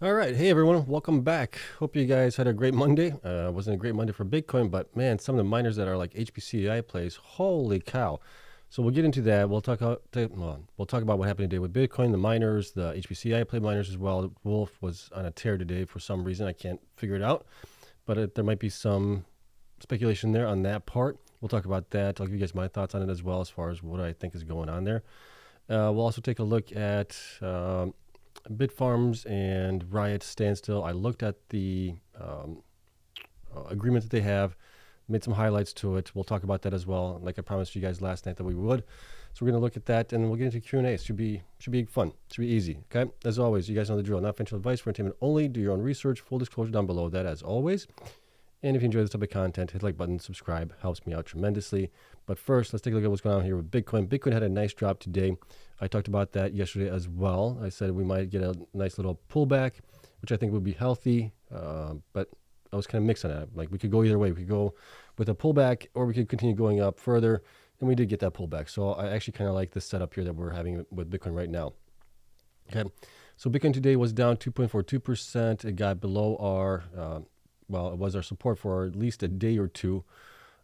All right. Hey, everyone. Welcome back. Hope you guys had a great Monday. Wasn't a great Monday for Bitcoin, but man, some of the miners that are like HPC plays, holy cow. So we'll get into that. We'll talk about what happened today with Bitcoin, the miners, the HPC play miners as well. Wolf was on a tear today for some reason. I can't figure it out, but there might be some speculation there on that part. We'll talk about that. I'll give you guys my thoughts on it as well as far as what I think is going on there. We'll also take a look at Bitfarms and Riot Standstill. I looked at the agreement that they have, made some highlights to it. We'll talk about that as well, like I promised you guys last night that we would. So we're going to look at that, and we'll get into Q&A. It should be fun. Should be easy, okay? As always, you guys know the drill. Not financial advice, for entertainment only. Do your own research. Full disclosure down below that, as always. And if you enjoy this type of content, hit the like button, subscribe. Helps me out tremendously. But first, let's take a look at what's going on here with Bitcoin. Bitcoin had a nice drop today. I talked about that yesterday as well. I said we might get a nice little pullback, which I think would be healthy. But I was kind of mixed on that. Like, we could go either way. We could go with a pullback, or we could continue going up further. And we did get that pullback. So I actually kind of like this setup here that we're having with Bitcoin right now. Okay. So Bitcoin today was down 2.42%. It got below our, it was our support for at least a day or two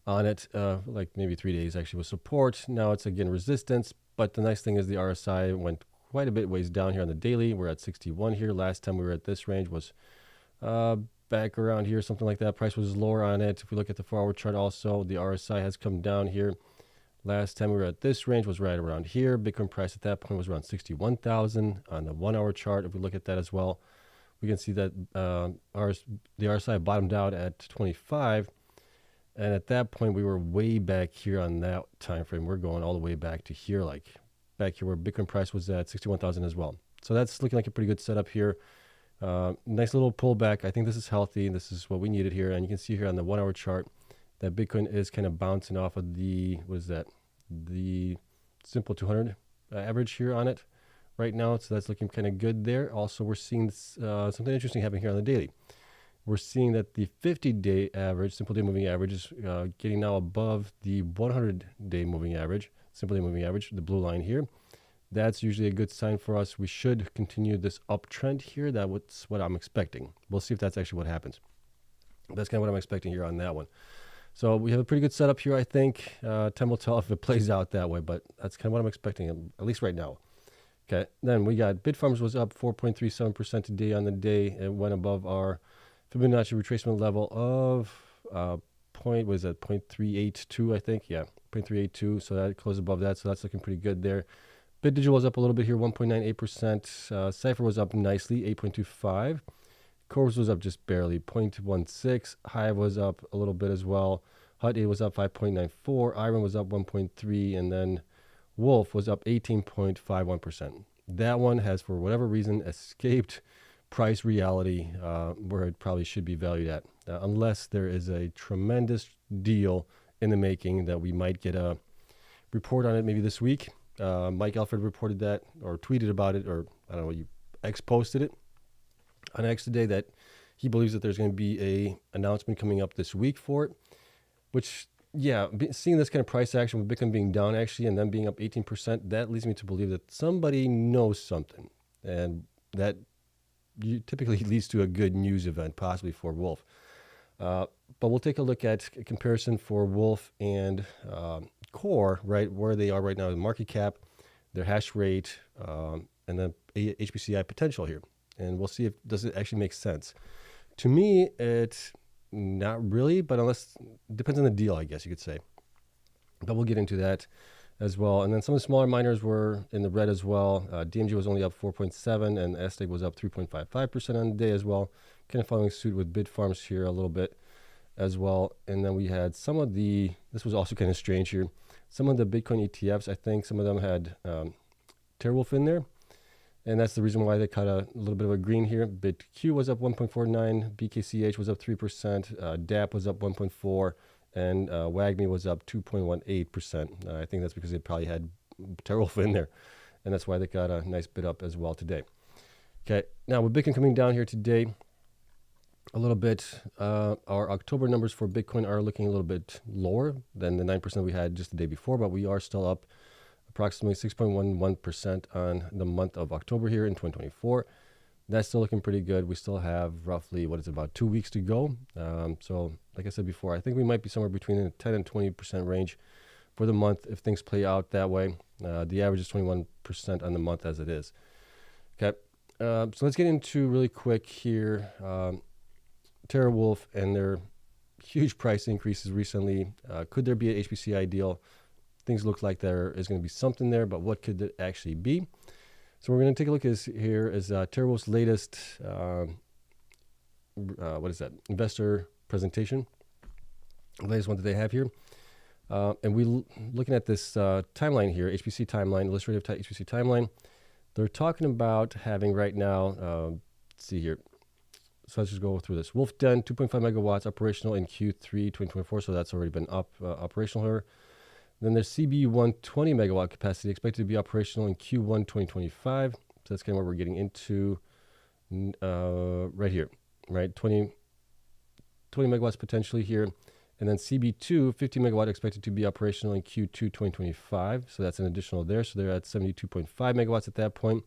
on it. Like maybe 3 days actually was support. Now it's again resistance. But the nice thing is the RSI went quite a bit ways down here on the daily. We're at 61 here. Last time we were at this range was back around here, something like that. Price was lower on it. If we look at the 4-hour chart also, the RSI has come down here. Last time we were at this range was right around here. Bitcoin price at that point was around 61,000 on the 1-hour chart. If we look at that as well, we can see that the RSI bottomed out at 25. And at that point, we were way back here on that time frame. We're going all the way back to here, like back here where Bitcoin price was at 61,000 as well. So that's looking like a pretty good setup here. Nice little pullback. I think this is healthy. This is what we needed here. And you can see here on the 1-hour chart that Bitcoin is kind of bouncing off of the, the simple 200 average here on it right now. So that's looking kind of good there. Also, we're seeing something interesting happening here on the daily. We're seeing that the 50-day average, simple day moving average, is getting now above the 100-day moving average, simple day moving average, the blue line here. That's usually a good sign for us. We should continue this uptrend here. That's what I'm expecting. We'll see if that's actually what happens. That's kind of what I'm expecting here on that one. So we have a pretty good setup here, I think. Time will tell if it plays out that way, but that's kind of what I'm expecting, at least right now. Okay, then we got Bitfarms was up 4.37% today on the day. It went above our Fibonacci retracement level of 0.382, I think. Yeah, 0.382. So that closed above that. So that's looking pretty good there. BitDigital was up a little bit here, 1.98%. Cypher was up nicely, 8.25. CORZ was up just barely, 0.16. Hive was up a little bit as well. Hut 8 was up 5.94. IREN was up 1.3. And then Wolf was up 18.51%. That one has, for whatever reason, escaped price reality where it probably should be valued at, unless there is a tremendous deal in the making that we might get a report on it maybe this week. Mike Alfred reported that or tweeted about it, or I don't know, you X posted it on X today that he believes that there's going to be a announcement coming up this week for it, which, yeah, seeing this kind of price action with Bitcoin being down actually and then being up 18%, that leads me to believe that somebody knows something, and that typically leads to a good news event, possibly for Wolf. But we'll take a look at a comparison for Wolf and Core, right, where they are right now, the market cap, their hash rate, and then HPCI potential here. And we'll see if does it actually make sense. To me, it's not really, but depends on the deal, I guess you could say. But we'll get into that as well. And then some of the smaller miners were in the red as well. DMG was only up 4.7 and SDIG was up 3.55% on the day as well. Kind of following suit with Bitfarms here a little bit as well. And then we had this was also kind of strange here. Some of the Bitcoin ETFs, I think some of them had Terawulf in there. And that's the reason why they cut a little bit of a green here. BitQ was up 1.49, BKCH was up 3%, DAP was up 1.4%, and WAGMI was up 2.18%. I think that's because they probably had Terawulf in there, and that's why they got a nice bit up as well today. Okay, now with Bitcoin coming down here today a little bit, our October numbers for Bitcoin are looking a little bit lower than the 9% we had just the day before, but we are still up approximately 6.11% on the month of October here in 2024. That's still looking pretty good. We still have roughly, what is it, about 2 weeks to go. So like I said before, I think we might be somewhere between the 10 and 20% range for the month if things play out that way. The average is 21% on the month as it is. Okay, so let's get into really quick here. Terawulf and their huge price increases recently. Could there be an HPCI deal? Things look like there is going to be something there, but what could it actually be? So we're going to take a look at here is Terawulf's latest, what is that, investor presentation, the latest one that they have here. And looking at this timeline here, HPC timeline, illustrative HPC timeline, they're talking about having right now, let's see here. So let's just go through this. Wolf Den, 2.5 megawatts operational in Q3 2024. So that's already been operational here. Then there's CB 120 megawatt capacity expected to be operational in Q1 2025. So that's kind of what we're getting into right here, right? 20 megawatts potentially here. And then CB2, 50 megawatt expected to be operational in Q2 2025. So that's an additional there. So they're at 72.5 megawatts at that point.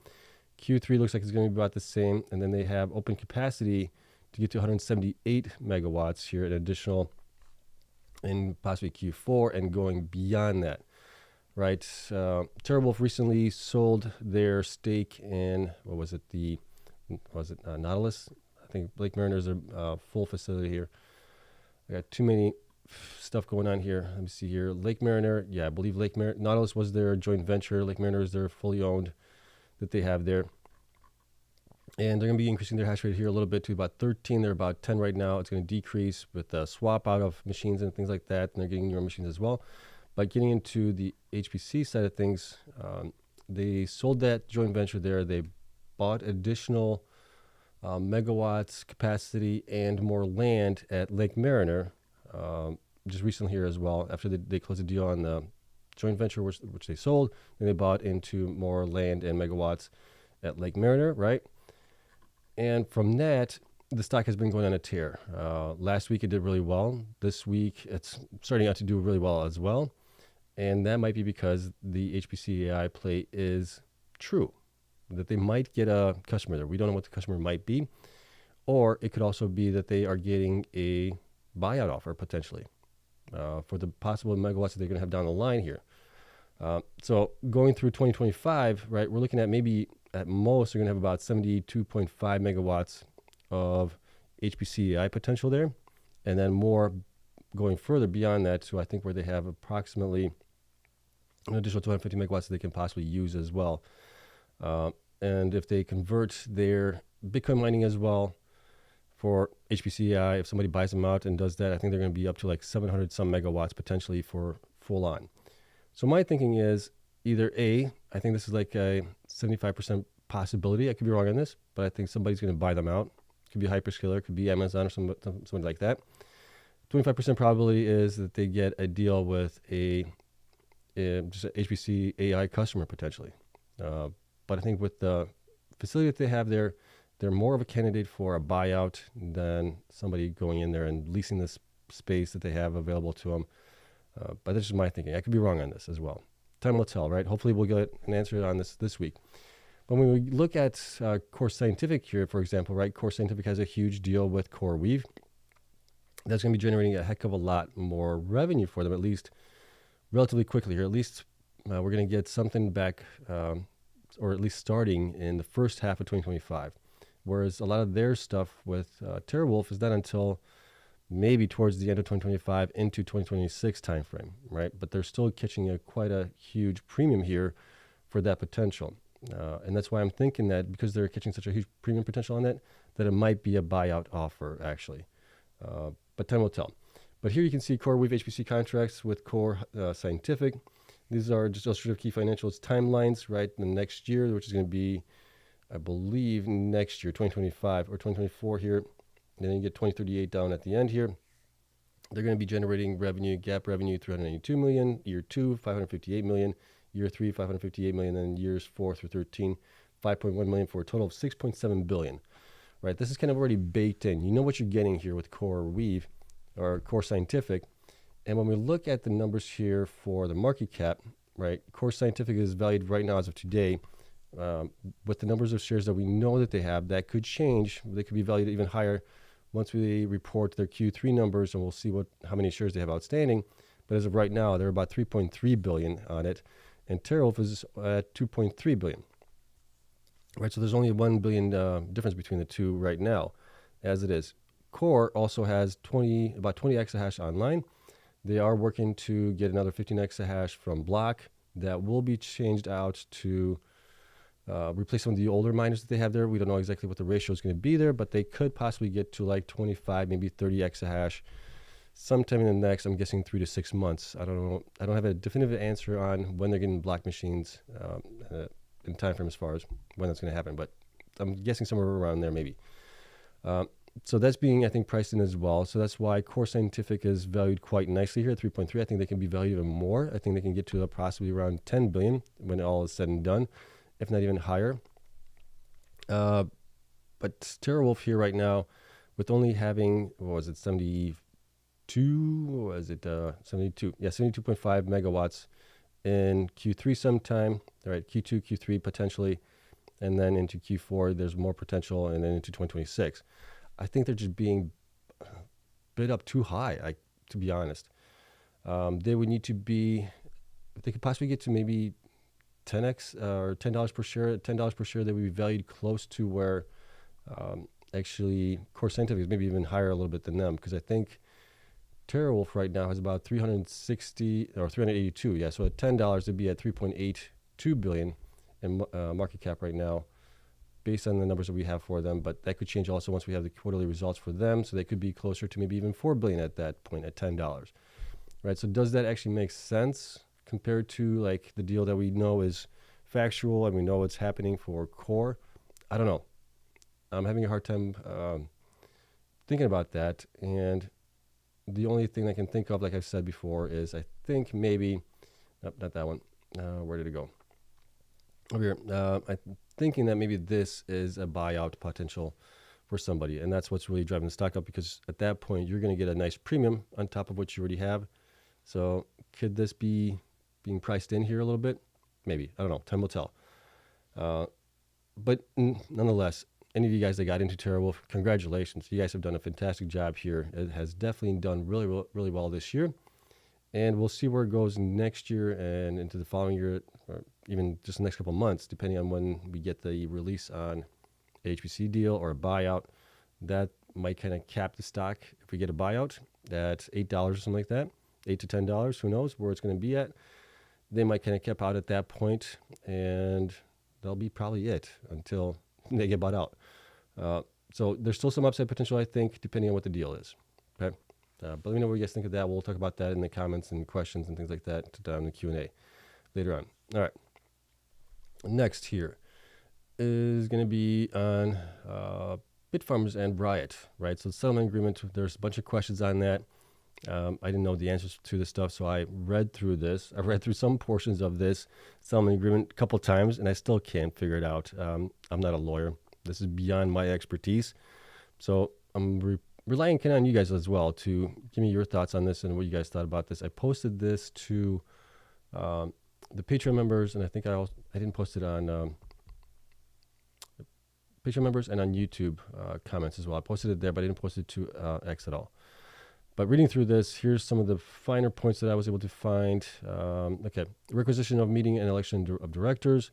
Q3 looks like it's going to be about the same. And then they have open capacity to get to 178 megawatts here, an additional in possibly Q4 and going beyond that, right? Terawulf recently sold their stake in, Nautilus? I think Lake Mariner is a full facility here. I got too many stuff going on here. Let me see here. Lake Mariner, yeah, I believe Nautilus was their joint venture. Lake Mariner is their fully owned that they have there. And they're going to be increasing their hash rate here a little bit to about 13. They're about 10 right now. It's going to decrease with the swap out of machines and things like that. And they're getting newer machines as well. But getting into the HPC side of things, they sold that joint venture there. They bought additional megawatts capacity and more land at Lake Mariner just recently here as well. After they closed the deal on the joint venture, which they sold, then they bought into more land and megawatts at Lake Mariner, right? And from that, the stock has been going on a tear. Last week it did really well. This week it's starting out to do really well as well. And that might be because the HPC AI play is true, that they might get a customer there. We don't know what the customer might be. Or it could also be that they are getting a buyout offer potentially for the possible megawatts that they're going to have down the line here. So going through 2025, right, we're looking at maybe at most, you're going to have about 72.5 megawatts of HPC AI potential there, and then more going further beyond that. So I think where they have approximately an additional 250 megawatts that they can possibly use as well. And if they convert their Bitcoin mining as well for HPC AI, if somebody buys them out and does that, I think they're going to be up to like 700 some megawatts potentially for full on. So my thinking is either A, I think this is like a 75% possibility. I could be wrong on this, but I think somebody's going to buy them out. It could be a hyperscaler, it could be Amazon or somebody like that. 25% probability is that they get a deal with just an HPC AI customer potentially. But I think with the facility that they have there, they're more of a candidate for a buyout than somebody going in there and leasing this space that they have available to them. But this is my thinking. I could be wrong on this as well. Time will tell, right? Hopefully we'll get an answer on this week. But when we look at CORZ Scientific here, for example, right? CORZ Scientific has a huge deal with CoreWeave. That's going to be generating a heck of a lot more revenue for them, at least relatively quickly here. At least we're going to get something back, or at least starting in the first half of 2025. Whereas a lot of their stuff with Terawulf is not until maybe towards the end of 2025 into 2026 timeframe, right? But they're still catching quite a huge premium here for that potential. And that's why I'm thinking that because they're catching such a huge premium potential on that it might be a buyout offer actually. But time will tell. But here you can see CoreWeave HPC contracts with CORZ Scientific. These are just illustrative key financials timelines, right? The next year, which is going to be, I believe, next year, 2025 or 2024 here. And then you get 2038 down at the end here. They're going to be generating revenue, GAAP revenue, 392 million, year 2, 558 million, year 3, 558 million, and years 4 through 13, 5.1 million for a total of 6.7 billion, right? This is kind of already baked in. You know what you're getting here with CoreWeave or CORZ Scientific. And when we look at the numbers here for the market cap, right, CORZ Scientific is valued right now as of today with the numbers of shares that we know that they have, that could change. They could be valued even higher once we report their Q3 numbers, and we'll see how many shares they have outstanding. But as of right now, they're about 3.3 billion on it, and Terawulf is at 2.3 billion. Right, so there's only a 1 billion difference between the two right now, as it is. Core also has about 20 exahash online. They are working to get another 15 exahash from Block that will be changed out to replace some of the older miners that they have there. We don't know exactly what the ratio is going to be there, but they could possibly get to like 25, maybe 30 exahash sometime in the next, I'm guessing 3 to 6 months. I don't know. I don't have a definitive answer on when they're getting Block machines in time frame as far as when that's going to happen, but I'm guessing somewhere around there maybe. So that's being, I think, priced in as well. So that's why Core Scientific is valued quite nicely here at 3.3. I think they can be valued even more. I think they can get to possibly around 10 billion when all is said and done, if not even higher. But Terawulf here right now, with only having, what was it, 72? What was it? 72. Yeah, 72.5 megawatts in Q3 sometime. All right, Q2, Q3 potentially, and then into Q4 there's more potential, and then into 2026. I think they're just being bid up too high, to be honest. They would need to be, they could possibly get to maybe 10x or $10 per share. $10 per share, they would be valued close to where actually Core Scientific is, maybe even higher a little bit than them, because I think Terawulf right now has about 360 or 382. Yeah, so at $10, it'd be at 3.82 billion in market cap right now, based on the numbers that we have for them. But that could change also once we have the quarterly results for them. So they could be closer to maybe even 4 billion at that point at $10. Right? So does that actually make sense compared to like the deal that we know is factual and we know what's happening for Core? I don't know. I'm having a hard time thinking about that. And the only thing I can think of, like I've said before, is I think maybe, nope, not that one. Where did it go? Over here. I'm thinking that maybe this is a buyout potential for somebody, and that's what's really driving the stock up, because at that point you're going to get a nice premium on top of what you already have. So could this be being priced in here a little bit? Maybe. I don't know. Time will tell. But nonetheless, any of you guys that got into Terawulf, congratulations. You guys have done a fantastic job here. It has definitely done really, really well this year. And we'll see where it goes next year and into the following year, or even just the next couple of months, depending on when we get the release on a HPC deal or a buyout. That might kind of cap the stock if we get a buyout at $8 or something like that, $8 to $10. Who knows where it's going to be at? They might kind of cap out at that point, and that'll be probably it until they get bought out. So there's still some upside potential, I think, depending on what the deal is. Okay. But let me know what you guys think of that. We'll talk about that in the comments and questions and things like that down in the Q&A later on. All right. Next here is going to be on Bitfarms and Riot, right? So the settlement agreement, there's a bunch of questions on that. I didn't know the answers to this stuff, so I read through this. I read through some portions of this settlement agreement a couple times, and I still can't figure it out. I'm not a lawyer. This is beyond my expertise. So I'm relying kind of on you guys as well to give me your thoughts on this and what you guys thought about this. I posted this to the Patreon members, and I think I didn't post it on Patreon members and on YouTube comments as well. I posted it there, but I didn't post it to X at all. But reading through this, here's some of the finer points that I was able to find. Okay, requisition of meeting and election of directors.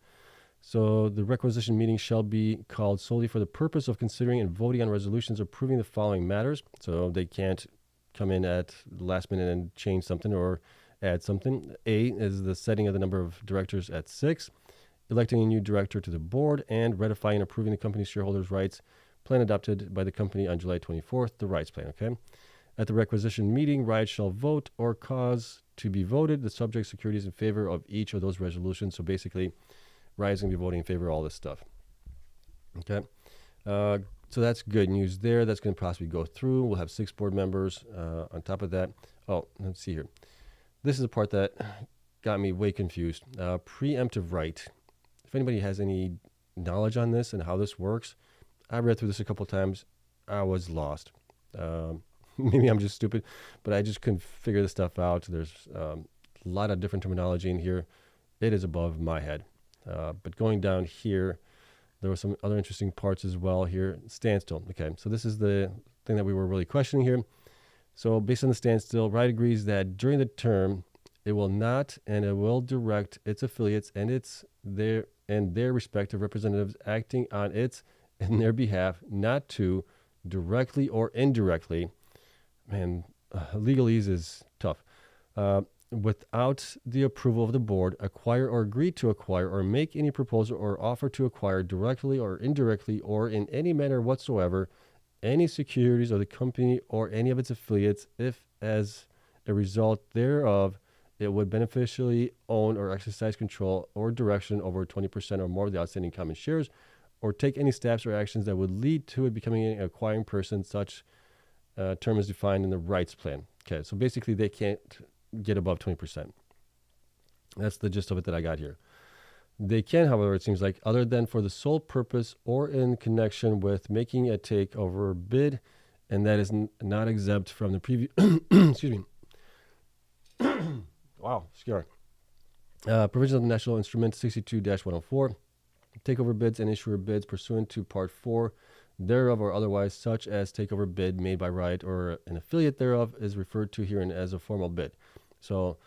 So the requisition meeting shall be called solely for the purpose of considering and voting on resolutions approving the following matters. So they can't come in at the last minute and change something or add something. A is the setting of the number of directors at 6, electing a new director to the board, and ratifying and approving the company's shareholders' rights plan adopted by the company on July 24th, the rights plan, okay? At the requisition meeting, Riot shall vote or cause to be voted the subject securities in favor of each of those resolutions. So basically, Riot's going to be voting in favor of all this stuff. Okay. So that's good news there. That's going to possibly go through. We'll have 6 board members on top of that. Oh, let's see here. This is the part that got me way confused. Preemptive right. If anybody has any knowledge on this and how this works, I read through this a couple of times. I was lost. Maybe I'm just stupid, but I just couldn't figure this stuff out. There's a lot of different terminology in here. It is above my head. But going down here, there were some other interesting parts as well here. Standstill. Okay, so this is the thing that we were really questioning here. So based on the standstill, Riot agrees that during the term, it will not and it will direct its affiliates and their respective representatives acting on its and their behalf not to directly or indirectly, man, legalese is tough, without the approval of the board, acquire or agree to acquire or make any proposal or offer to acquire directly or indirectly or in any manner whatsoever any securities of the company or any of its affiliates if as a result thereof it would beneficially own or exercise control or direction over 20% or more of the outstanding common shares or take any steps or actions that would lead to it becoming an acquiring person. Such term is defined in the rights plan. Okay, so basically they can't get above 20%. That's the gist of it that I got here. They can, however, it seems like, other than for the sole purpose or in connection with making a takeover bid, and that is not exempt from the previous, excuse me, wow, scary. Provisions of the National Instrument 62-104, takeover bids and issuer bids pursuant to Part 4 thereof or otherwise, such as takeover bid made by Riot or an affiliate thereof, is referred to herein as a formal bid. So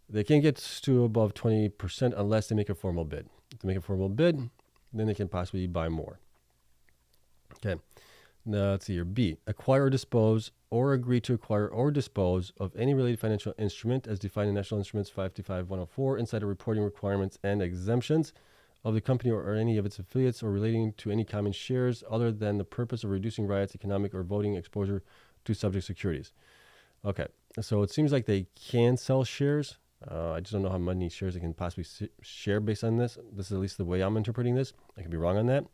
they can't get to above 20% unless they make a formal bid. If they make a formal bid, then they can possibly buy more. Okay. Now let's see here. B, acquire or dispose or agree to acquire or dispose of any related financial instrument as defined in National Instruments 525-104, insider reporting requirements and exemptions of the company or any of its affiliates or relating to any common shares other than the purpose of reducing Riot's economic or voting exposure to subject securities. Okay, so it seems like they can sell shares. I just don't know how many shares they can possibly share based on this. This is at least the way I'm interpreting this. I could be wrong on that.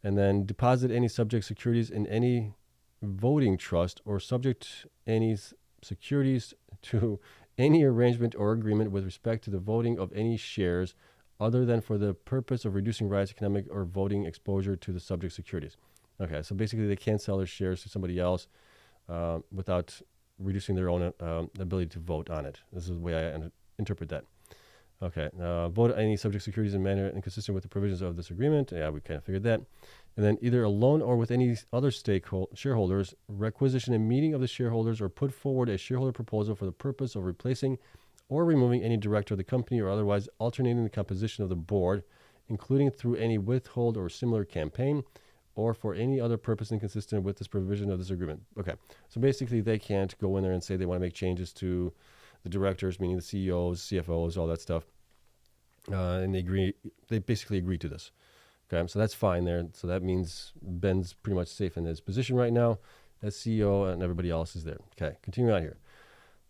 And then deposit any subject securities in any voting trust or subject any securities to any arrangement or agreement with respect to the voting of any shares other than for the purpose of reducing Riot's economic or voting exposure to the subject securities. Okay, so basically they can't sell their shares to somebody else without reducing their own ability to vote on it. This is the way I interpret that. Okay, vote any subject securities in manner inconsistent with the provisions of this agreement. Yeah, we kind of figured that. And then either alone or with any other shareholders, requisition a meeting of the shareholders or put forward a shareholder proposal for the purpose of replacing or removing any director of the company or otherwise alternating the composition of the board, including through any withhold or similar campaign, or for any other purpose inconsistent with this provision of this agreement. Okay, so basically they can't go in there and say they want to make changes to the directors, meaning the CEOs, CFOs, all that stuff. And they basically agree to this. Okay, so that's fine there. So that means Ben's pretty much safe in his position right now as CEO and everybody else is there. Okay, continuing on here.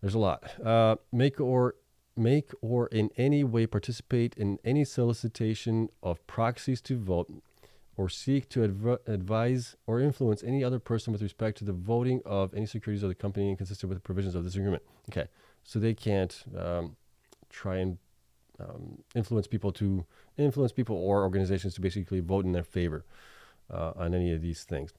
There's a lot. Make or in any way participate in any solicitation of proxies to vote or seek to advise or influence any other person with respect to the voting of any securities of the company inconsistent with the provisions of this agreement. Okay, so they can't try and influence people or organizations to basically vote in their favor on any of these things.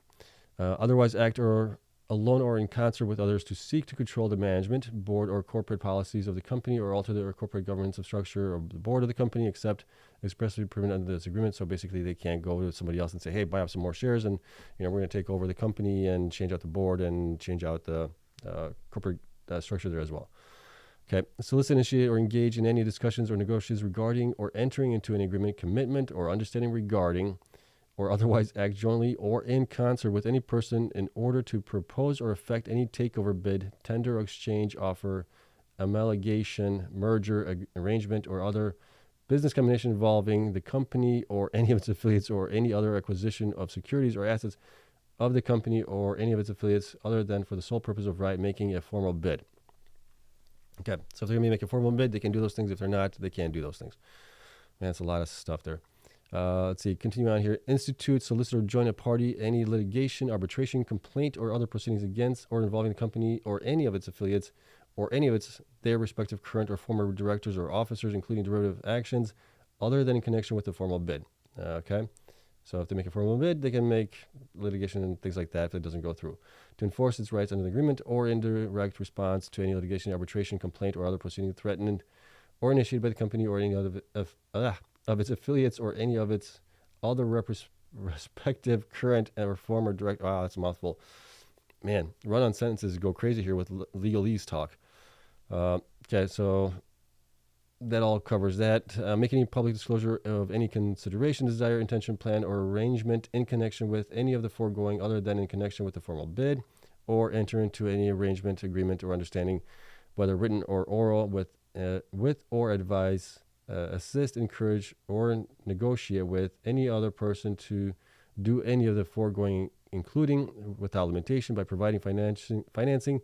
Otherwise act or alone or in concert with others to seek to control the management, board, or corporate policies of the company or alter the corporate governance of structure of the board of the company except expressly proven under this agreement. So basically they can't go to somebody else and say, hey, buy up some more shares and we're going to take over the company and change out the board and change out the corporate structure there as well. Okay, solicit, initiate, or engage in any discussions or negotiations regarding or entering into an agreement, commitment, or understanding regarding or otherwise act jointly or in concert with any person in order to propose or effect any takeover bid, tender, exchange, offer, amalgamation, merger, arrangement, or other business combination involving the company or any of its affiliates or any other acquisition of securities or assets of the company or any of its affiliates other than for the sole purpose of Riot making a formal bid. Okay, so if they're going to make a formal bid, they can do those things. If they're not, they can't do those things. Man, that's a lot of stuff there. Let's see, continue on here. Institute, solicit, or join a party, any litigation, arbitration, complaint, or other proceedings against or involving the company or any of its affiliates or any of their respective current or former directors or officers, including derivative actions, other than in connection with the formal bid. Okay? So if they make a formal bid, they can make litigation and things like that if it doesn't go through. To enforce its rights under the agreement or in direct response to any litigation, arbitration, complaint, or other proceeding threatened or initiated by the company or any other of its affiliates or any of its other respective current or former direct. Wow, that's a mouthful. Man, run-on sentences go crazy here with legalese talk. Okay, so that all covers that. Make any public disclosure of any consideration, desire, intention, plan, or arrangement in connection with any of the foregoing other than in connection with the formal bid, or enter into any arrangement, agreement, or understanding, whether written or oral, with or advise, assist, encourage, or negotiate with any other person to do any of the foregoing, including, without limitation, by providing financing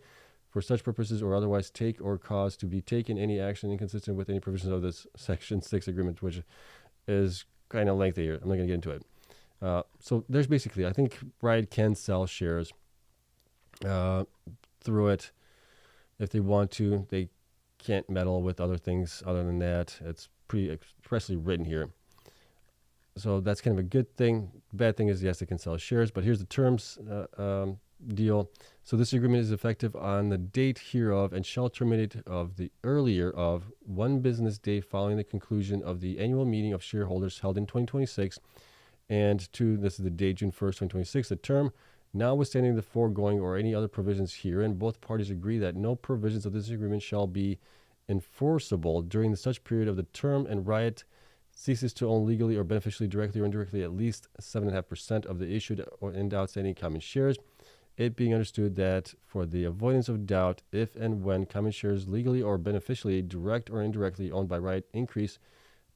for such purposes, or otherwise take or cause to be taken any action inconsistent with any provisions of this Section 6 agreement, which is kind of lengthy here. I'm not going to get into it. So there's basically, I think Riot can sell shares through it if they want to. They can't meddle with other things other than that. It's pretty expressly written here. So that's kind of a good thing. Bad thing is, yes, they can sell shares, but here's the terms deal. So this agreement is effective on the date hereof and shall terminate of the earlier of 1 business day following the conclusion of the annual meeting of shareholders held in 2026. And 2, this is the date, June 1st, 2026, the term. Notwithstanding the foregoing or any other provisions herein, both parties agree that no provisions of this agreement shall be enforceable during such period of the term, and Riot ceases to own legally or beneficially, directly or indirectly, at least 7.5% of the issued and outstanding common shares. It being understood that for the avoidance of doubt, if and when common shares legally or beneficially, direct or indirectly, owned by Riot increase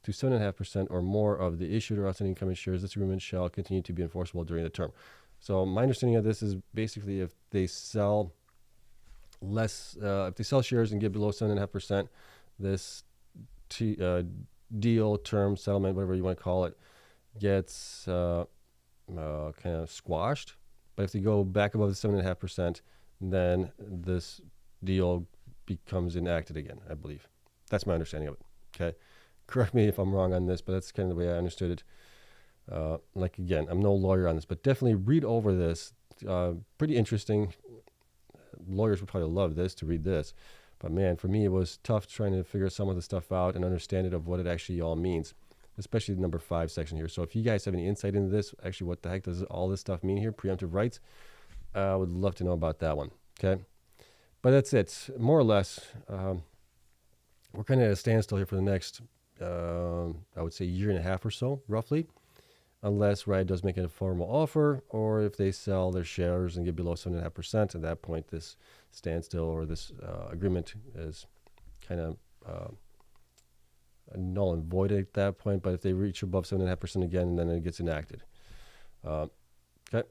to 7.5% or more of the issued or outstanding common shares, this agreement shall continue to be enforceable during the term. So my understanding of this is basically if they sell less, if they sell shares and get below 7.5%, this deal, term, settlement, whatever you want to call it, gets kind of squashed. But if they go back above the 7.5%, then this deal becomes enacted again, I believe. That's my understanding of it. Okay. Correct me if I'm wrong on this, but that's kind of the way I understood it. Like, again, I'm no lawyer on this, but definitely read over this. Pretty interesting. Lawyers would probably love this, to read this. But man, for me, it was tough trying to figure some of the stuff out and understand it of what it actually all means, especially the number 5 section here. So if you guys have any insight into this, actually what the heck does all this stuff mean here, preemptive rights, I would love to know about that one. Okay. But that's it. More or less, we're kind of at a standstill here for the next, I would say, year and a half or so, roughly, unless Riot does make a formal offer, or if they sell their shares and get below 7.5%. At that point, this standstill or this agreement is kind of null and void at that point. But if they reach above 7.5% again, then it gets enacted. Okay.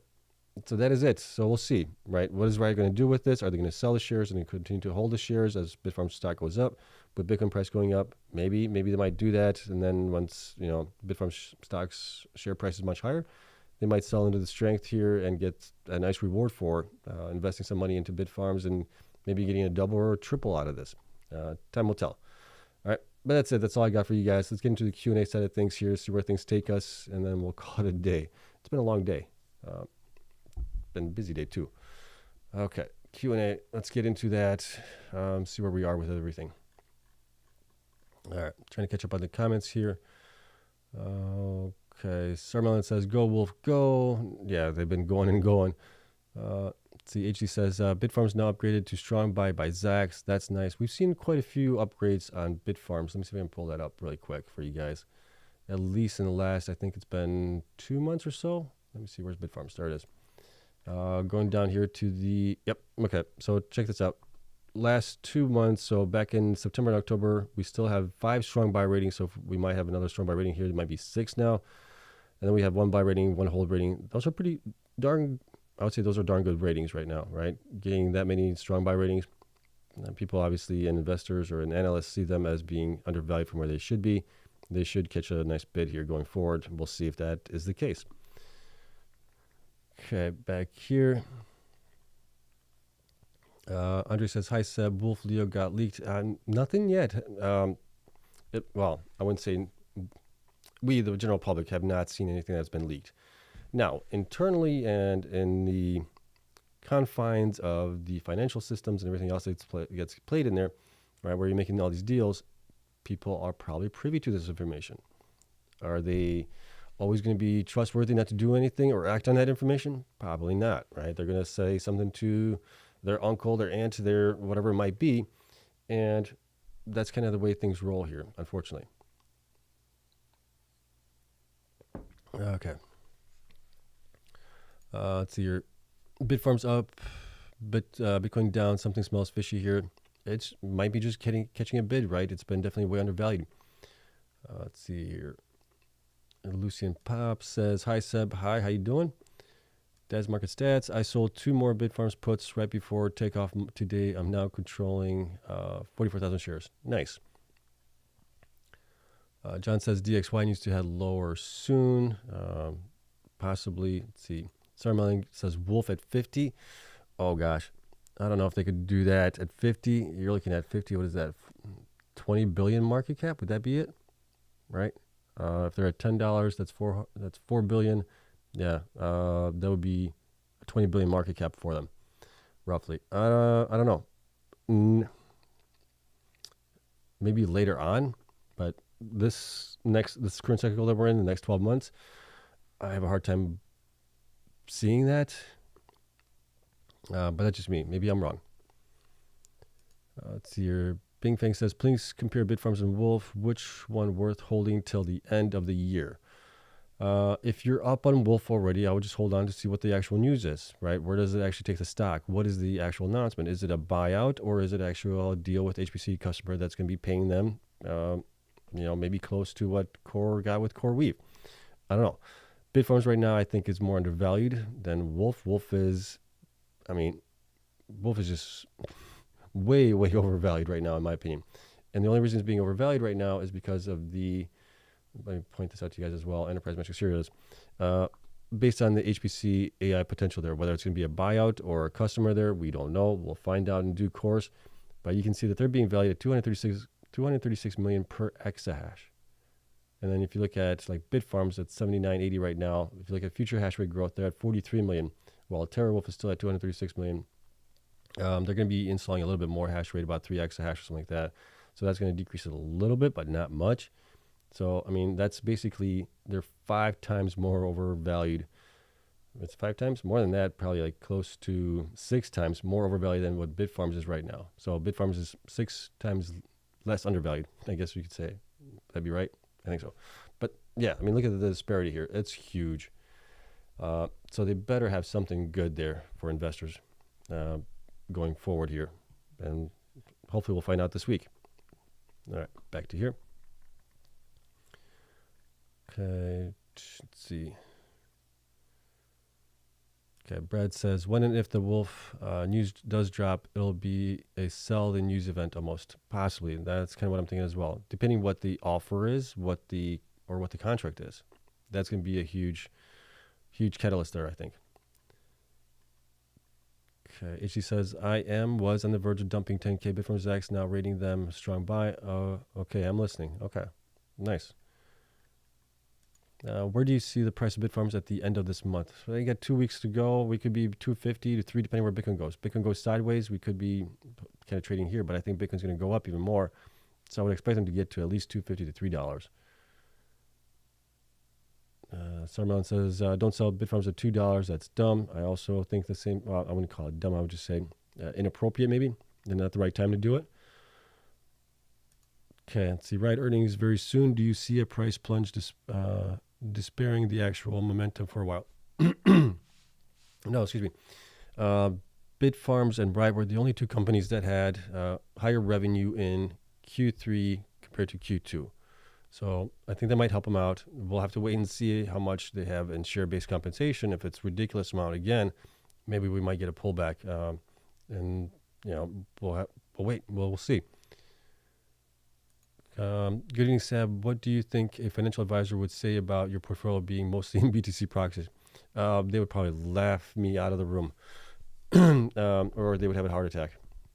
So that is it. So we'll see, right? What is Riot going to do with this? Are they going to sell the shares and continue to hold the shares as Bitfarms stock goes up? With Bitcoin price going up, maybe they might do that. And then once, Bitfarms stock's share price is much higher, they might sell into the strength here and get a nice reward for investing some money into Bitfarms and maybe getting a double or a triple out of this. Time will tell. All right. But that's it. That's all I got for you guys. Let's get into the Q&A side of things here, see where things take us, and then we'll call it a day. It's been a long day. Been a busy day too. Okay. Q&A. Let's get into that. See where we are with everything. All right, trying to catch up on the comments here. Okay, Sarmelin says, "Go Wolf, go!" Yeah, they've been going and going. Let's see, HG says, "Bitfarms now upgraded to strong buy by Zax. That's nice. We've seen quite a few upgrades on Bitfarms. Let me see if I can pull that up really quick for you guys. At least in the last, I think it's been 2 months or so. Let me see, where's Bitfarms? There it is. Going down here to the, yep, okay. So check this out. Last 2 months, so back in September and October, we still have 5 strong buy ratings. So we might have another strong buy rating here. There might be 6 now. And then we have 1 buy rating, 1 hold rating. Those are pretty darn, I would say those are darn good ratings right now, right? Getting that many strong buy ratings. People obviously, and investors or analysts see them as being undervalued from where they should be. They should catch a nice bid here going forward. We'll see if that is the case. Okay, back here. Andre says, "Hi Seb, Wolf Leo got leaked." Nothing yet. Well, I wouldn't say we, the general public, have not seen anything that's been leaked. Now, internally and in the confines of the financial systems and everything else that gets played in there, right, where you're making all these deals, people are probably privy to this information. Are they always going to be trustworthy not to do anything or act on that information? Probably not, right? They're going to say something to their uncle, their aunt, their whatever it might be. And that's kind of the way things roll here, unfortunately. Okay. Let's see here. Bitfarms up, Bitcoin down. Something smells fishy here. It might be just catching a bid, right? It's been definitely way undervalued. Let's see here. Lucian Pop says, "Hi Seb, hi, how you doing?" Dad's market stats. I sold 2 more Bitfarms puts right before takeoff today. I'm now controlling 44,000 shares. Nice. John says DXY needs to head lower soon. Possibly. Let's see. Sarmelling says Wolf at 50. Oh gosh, I don't know if they could do that at 50. You're looking at 50. What is that? 20 billion market cap. Would that be it? Right. If they're at $10, that's 4 billion. Yeah, that would be a 20 billion market cap for them, roughly. I don't know. Maybe later on, but this current cycle that we're in, the next 12 months, I have a hard time seeing that. But that's just me. Maybe I'm wrong. Let's see here. Bing Fang says, please compare Bitfarms and Wolf. Which one worth holding till the end of the year? If you're up on Wolf already, I would just hold on to see what the actual news is, right? Where does it actually take the stock? What is the actual announcement? Is it a buyout or is it actually a deal with HPC customer that's going to be paying them, maybe close to what Core got with CoreWeave? I don't know. Bitfarms right now, I think, is more undervalued than Wolf. Wolf is just way, way overvalued right now, in my opinion. And the only reason it's being overvalued right now is because of let me point this out to you guys as well, enterprise metric series, based on the HPC AI potential there. Whether it's going to be a buyout or a customer there, we don't know. We'll find out in due course. But you can see that they're being valued at 236 million per exahash. And then if you look at like Bitfarms at 79.80 right now, if you look at future hash rate growth, they're at 43 million, while Terawulf is still at 236 million. They're going to be installing a little bit more hash rate, about 3 exahash or something like that. So that's going to decrease it a little bit, but not much. So, that's basically, they're 5 times more overvalued. It's 5 times more than that, probably like close to 6 times more overvalued than what Bitfarms is right now. So Bitfarms is 6 times less undervalued, I guess you could say. That'd be right? I think so. But yeah, look at the disparity here. It's huge. So they better have something good there for investors going forward here. And hopefully we'll find out this week. All right, back to here. Okay, let's see. Okay, Brad says, when and if the Wolf news does drop, it'll be a sell the news event almost, possibly. That's kind of what I'm thinking as well. Depending what the offer is, what the contract is. That's going to be a huge catalyst there, I think. Okay, HC says, was on the verge of dumping 10K Bitfarms X, now rating them strong buy. Okay, I'm listening. Okay, nice. Where do you see the price of Bitfarms at the end of this month? So they got 2 weeks to go. We could be 250 to 3, depending where Bitcoin goes. Bitcoin goes sideways, we could be kind of trading here, but I think Bitcoin's going to go up even more. So I would expect them to get to at least $250 to $3. Sarmelon says, don't sell Bitfarms at $2. That's dumb. I also think the same. Well, I wouldn't call it dumb. I would just say inappropriate, maybe, and not the right time to do it. Okay, let's see. Riot earnings very soon. Do you see a price plunge despairing the actual momentum for a while? No, excuse me. Bitfarms and Riot were the only 2 companies that had higher revenue in Q3 compared to Q2. So I think that might help them out. We'll have to wait and see how much they have in share-based compensation. If it's ridiculous amount again, maybe we might get a pullback. And we'll wait. We'll see. Good evening, Seb. What do you think a financial advisor would say about your portfolio being mostly in BTC proxies? They would probably laugh me out of the room, or they would have a heart attack.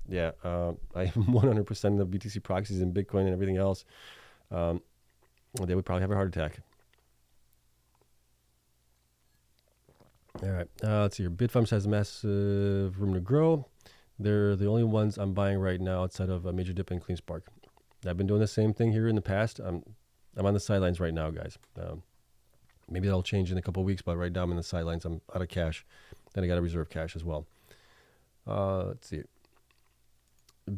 Yeah, I am 100% of BTC proxies and Bitcoin and everything else. They would probably have a heart attack. All right, let's see here. Bitfarms has massive room to grow. They're the only ones I'm buying right now outside of a Major Dip and Cleanspark. I've been doing the same thing here in the past. I'm on the sidelines right now, guys. Maybe that'll change in a couple of weeks, but right now I'm in the sidelines. I'm out of cash. Then I got to reserve cash as well. Let's see.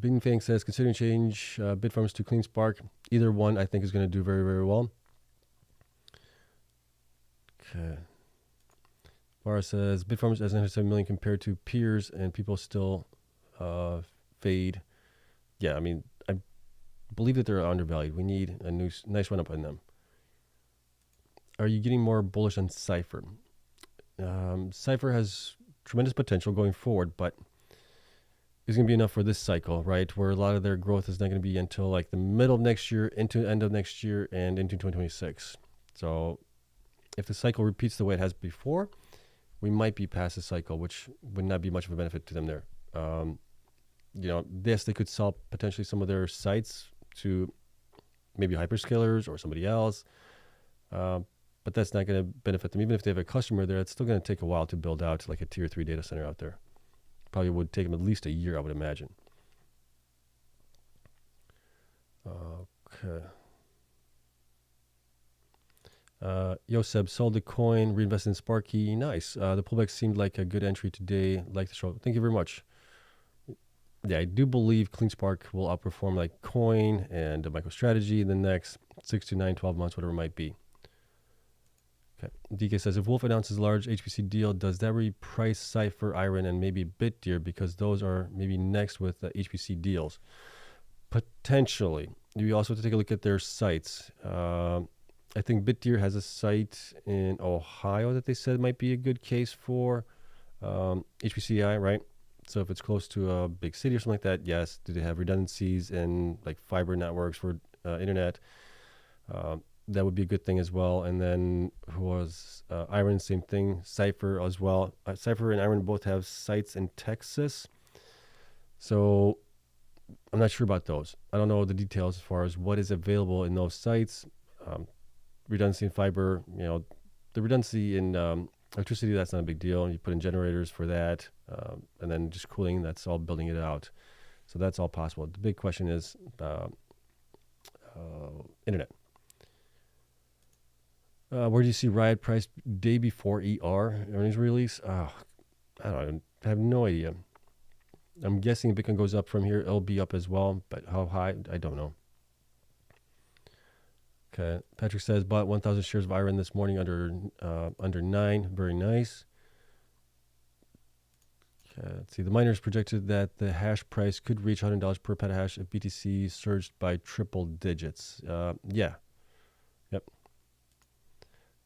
Bing Fang says, considering change Bitfarms to Cleanspark, either one I think is going to do very, very well. Okay. Vara says, Bitfarms has 107 million compared to peers, and people still fade. Yeah, I mean, I believe that they're undervalued. We need a nice run up in them. Are you getting more bullish on Cypher? Cypher has tremendous potential going forward, but it's going to be enough for this cycle, right? Where a lot of their growth is not going to be until like the middle of next year, into the end of next year, and into 2026. So if the cycle repeats the way it has before, we might be past the cycle, which would not be much of a benefit to them there. Yes, they could sell potentially some of their sites to maybe hyperscalers or somebody else, but that's not going to benefit them. Even if they have a customer there, it's still going to take a while to build out like a tier 3 data center out there. Probably would take them at least a year, I would imagine. Okay. Yoseb sold the coin, reinvested in Sparky. Nice. The pullback seemed like a good entry today. Like the show. Thank you very much. Yeah, I do believe Cleanspark will outperform like coin and MicroStrategy in the next 6 to 9, 12 months, whatever it might be. Okay. DK says, if Wolf announces a large HPC deal, does that reprice Cypher, IREN, and maybe BitDeer, because those are maybe next with the HPC deals? Potentially. You also have to take a look at their sites. I think BitDeer has a site in Ohio that they said might be a good case for HPCI, right? So if it's close to a big city or something like that, yes. Do they have redundancies in like fiber networks for internet? That would be a good thing as well. And then who was IREN, same thing. Cypher as well. Cypher and IREN both have sites in Texas. So I'm not sure about those. I don't know the details as far as what is available in those sites. Redundancy in fiber, the redundancy in electricity, that's not a big deal. You put in generators for that, and then just cooling, that's all building it out. So that's all possible. The big question is internet. Where do you see Riot price day before ER earnings release? I have no idea. I'm guessing if Bitcoin goes up from here, it'll be up as well, but how high, I don't know. Okay, Patrick says, bought 1,000 shares of IREN this morning under 9. Very nice. Okay, let's see. The miners projected that the hash price could reach $100 per petahash if BTC surged by triple digits. Yeah. Yep.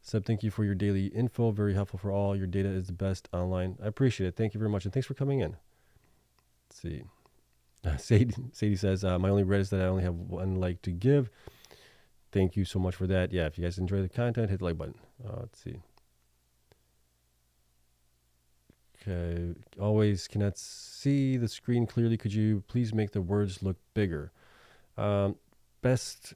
Seb, thank you for your daily info. Very helpful for all. Your data is the best online. I appreciate it. Thank you very much, and thanks for coming in. Let's see. Sadie says, my only regret is that I only have one like to give. Thank you so much for that. Yeah, if you guys enjoy the content, hit the like button. Let's see. Okay. Always cannot see the screen clearly. Could you please make the words look bigger? Your best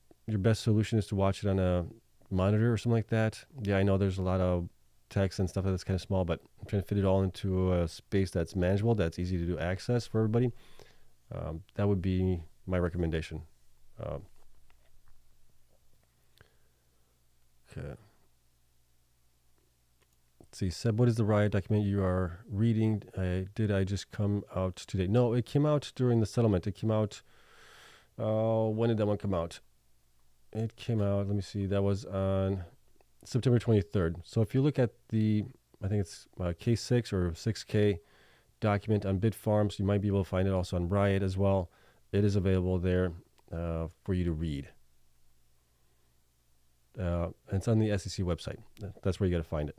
solution is to watch it on a monitor or something like that. Yeah, I know there's a lot of text and stuff that's kind of small, but I'm trying to fit it all into a space that's manageable, that's easy to do access for everybody. That would be my recommendation. Okay. Let's see. Seb, what is the Riot document you are reading? Did I just come out today? No, it came out during the settlement. It came out. When did that one come out? It came out, let me see, that was on September 23rd. So if you look at the, I think it's K6 or 6K document on Bitfarms, you might be able to find it also on Riot as well. It is available there for you to read. And it's on the SEC website. That's where you got to find it.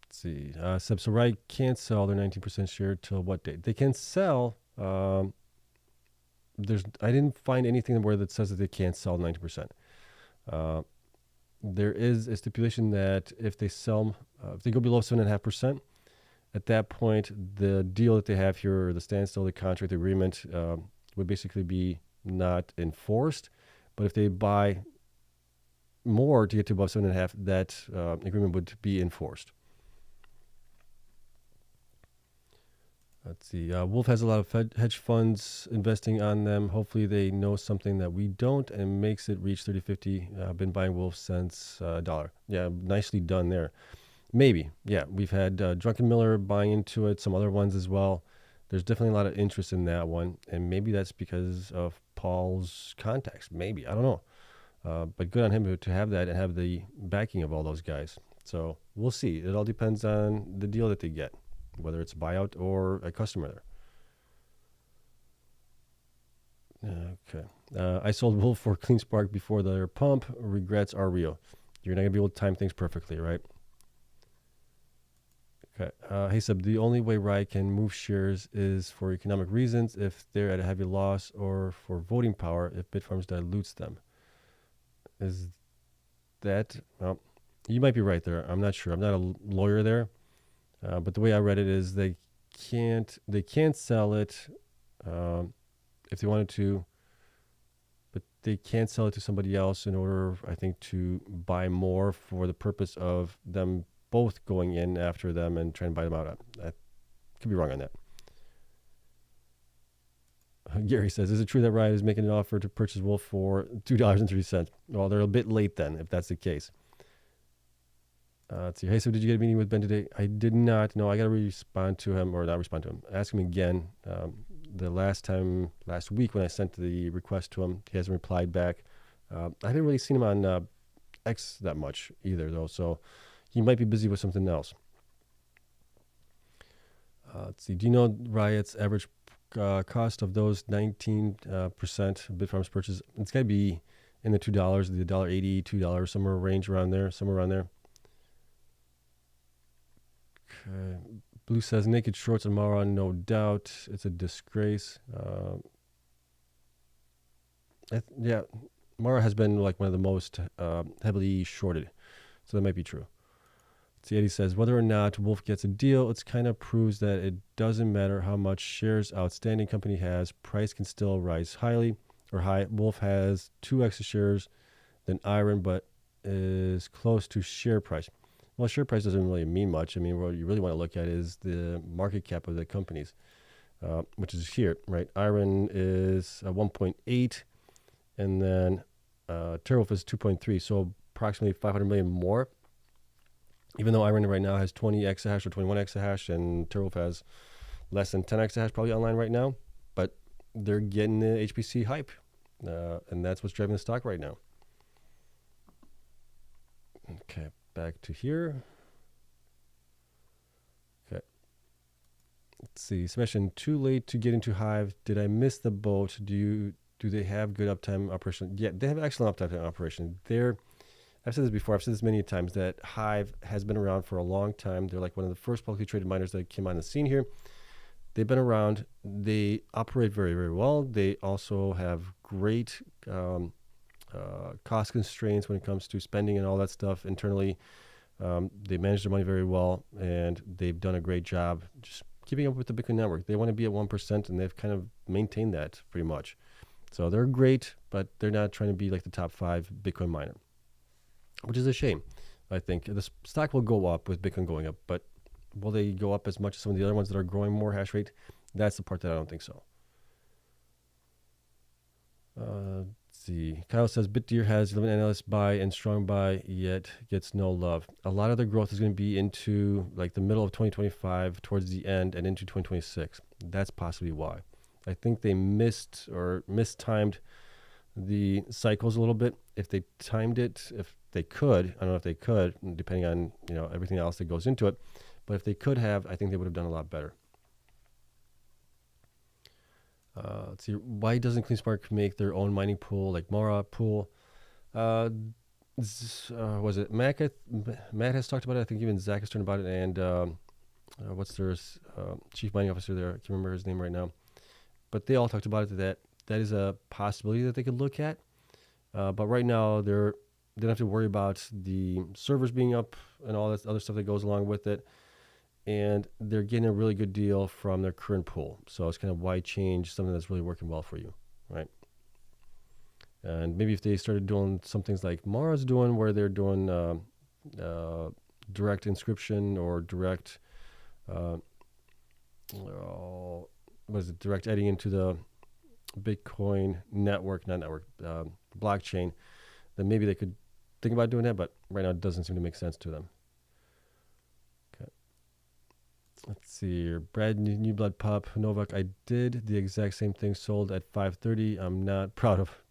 Let's see. So Riot can't sell their 19% share till what date? They can sell. I didn't find anything where that says that they can't sell 90%. There is a stipulation that if they sell, if they go below 7.5%, at that point, the deal that they have here, or the standstill, the contract agreement, would basically be not enforced. But if they buy more to get to above 7.5%, that agreement would be enforced. Let's see. Wolf has a lot of hedge funds investing on them. Hopefully they know something that we don't and makes it reach 30.50. I've been buying Wolf since $1. Yeah, nicely done there. Maybe. Yeah, we've had Drunken Miller buying into it, some other ones as well. There's definitely a lot of interest in that one. And maybe that's because of Paul's contacts. Maybe. I don't know. But good on him to have that and have the backing of all those guys. So we'll see. It all depends on the deal that they get, whether it's a buyout or a customer there. Okay. I sold Wolf for Cleanspark before their pump. Regrets are real. You're not going to be able to time things perfectly, right? Okay. Hey, Sub, the only way Riot can move shares is for economic reasons, if they're at a heavy loss, or for voting power if Bitfarms dilutes them. Is that... Well, you might be right there. I'm not sure. I'm not a lawyer there. But the way I read it is they can't sell it if they wanted to, but they can't sell it to somebody else in order, I think, to buy more for the purpose of them both going in after them and trying to buy them out. I could be wrong on that. Gary says, is it true that Riot is making an offer to purchase Wolf for $2.03? Well, they're a bit late then, if that's the case. Let's see. Hey, so did you get a meeting with Ben today? I did not. No, I got to respond to him, or not respond to him. Ask him again. The last week when I sent the request to him, he hasn't replied back. I haven't really seen him on X that much either, though, so he might be busy with something else. Let's see. Do you know Riot's average cost of those 19% Bitfarms purchase? It's got to be in the $2, the $1.80, $2, somewhere range around there, somewhere around there. Okay. Blue says naked shorts on Mawson, no doubt. It's a disgrace. Yeah, Mara has been like one of the most heavily shorted, so that might be true. See, Eddie says whether or not Wolf gets a deal, it kind of proves that it doesn't matter how much shares outstanding company has, price can still rise highly or high. Wolf has 2 extra shares than IREN, but is close to share price. Well, share price doesn't really mean much. I mean, what you really want to look at is the market cap of the companies, which is here, right? IREN is 1.8, and then Terawulf is 2.3, so approximately 500 million more. Even though IREN right now has 20 exahash or 21 exahash, and Terawulf has less than 10 exahash probably online right now, but they're getting the HPC hype, and that's what's driving the stock right now. Okay. Back to here. Okay. Let's see. Sebastian, too late to get into Hive. Did I miss the boat? Do they have good uptime operation? Yeah, they have excellent uptime operation. I've said this before. I've said this many times that Hive has been around for a long time. They're like one of the first publicly traded miners that came on the scene here. They've been around. They operate very, very well. They also have great cost constraints when it comes to spending and all that stuff internally. They manage their money very well, and they've done a great job just keeping up with the Bitcoin network. They want to be at 1%, and they've kind of maintained that pretty much. So they're great, but they're not trying to be like the top 5 Bitcoin miner, which is a shame. I think the stock will go up with Bitcoin going up, but will they go up as much as some of the other ones that are growing more hash rate? That's the part that I don't think so. Let's see. Kyle says BitDeer has 11 analysts buy and strong buy, yet gets no love. A lot of their growth is going to be into like the middle of 2025, towards the end, and into 2026. That's possibly why. I think they mistimed the cycles a little bit. If they timed it, if they could, I don't know if they could, depending on everything else that goes into it. But if they could have, I think they would have done a lot better. Let's see. Why doesn't Cleanspark make their own mining pool like Mara pool? Was it Matt? Matt has talked about it. I think even Zach has talked about it. And what's their chief mining officer there? I can't remember his name right now. But they all talked about it. That is a possibility that they could look at. But right now they don't have to worry about the servers being up and all that other stuff that goes along with it. And they're getting a really good deal from their current pool. So it's kind of why change something that's really working well for you, right? And maybe if they started doing some things like Mara's doing, where they're doing direct inscription or direct what is it? Direct adding into the Bitcoin network, not network, blockchain, then maybe they could think about doing that. But right now, it doesn't seem to make sense to them. Okay. Let's see here. Brad New Blood Pup Novak. I did the exact same thing. Sold at 530. I'm not proud of.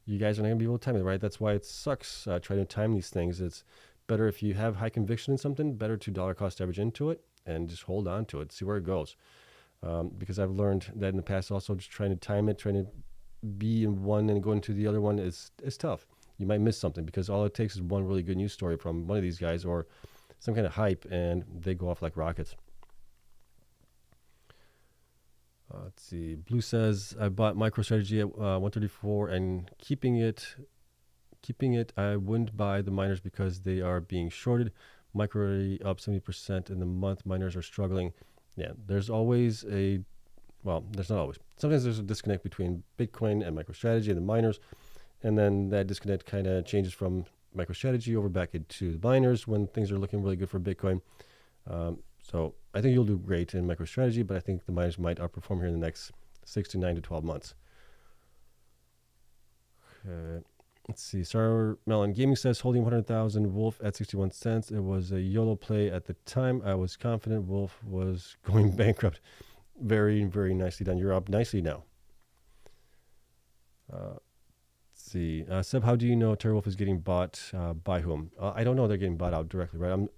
You guys are not gonna be able to time it, right? That's why it sucks trying to time these things. It's better if you have high conviction in something. Better to dollar cost average into it and just hold on to it. See where it goes. Because I've learned that in the past also just trying to time it, trying to be in one and go into the other one is tough. You might miss something because all it takes is one really good news story from one of these guys or some kind of hype and they go off like rockets. Let's see. Blue says, I bought MicroStrategy at 134 and keeping it, I wouldn't buy the miners because they are being shorted. Micro already up 70% in the month. Miners are struggling. Yeah, there's always there's not always. Sometimes there's a disconnect between Bitcoin and MicroStrategy and the miners, and then that disconnect kind of changes from MicroStrategy over back into the miners when things are looking really good for Bitcoin. So I think you'll do great in MicroStrategy, but I think the miners might outperform here in the next 6 to 9 to 12 months. Okay. Let's see. Sour Melon Gaming says holding 100,000 Wolf at 61 cents. It was a YOLO play at the time. I was confident Wolf was going bankrupt. Very, very nicely done. You're up nicely now. Let's see. Seb, how do you know Terawulf is getting bought by whom? I don't know they're getting bought out directly, right? I'm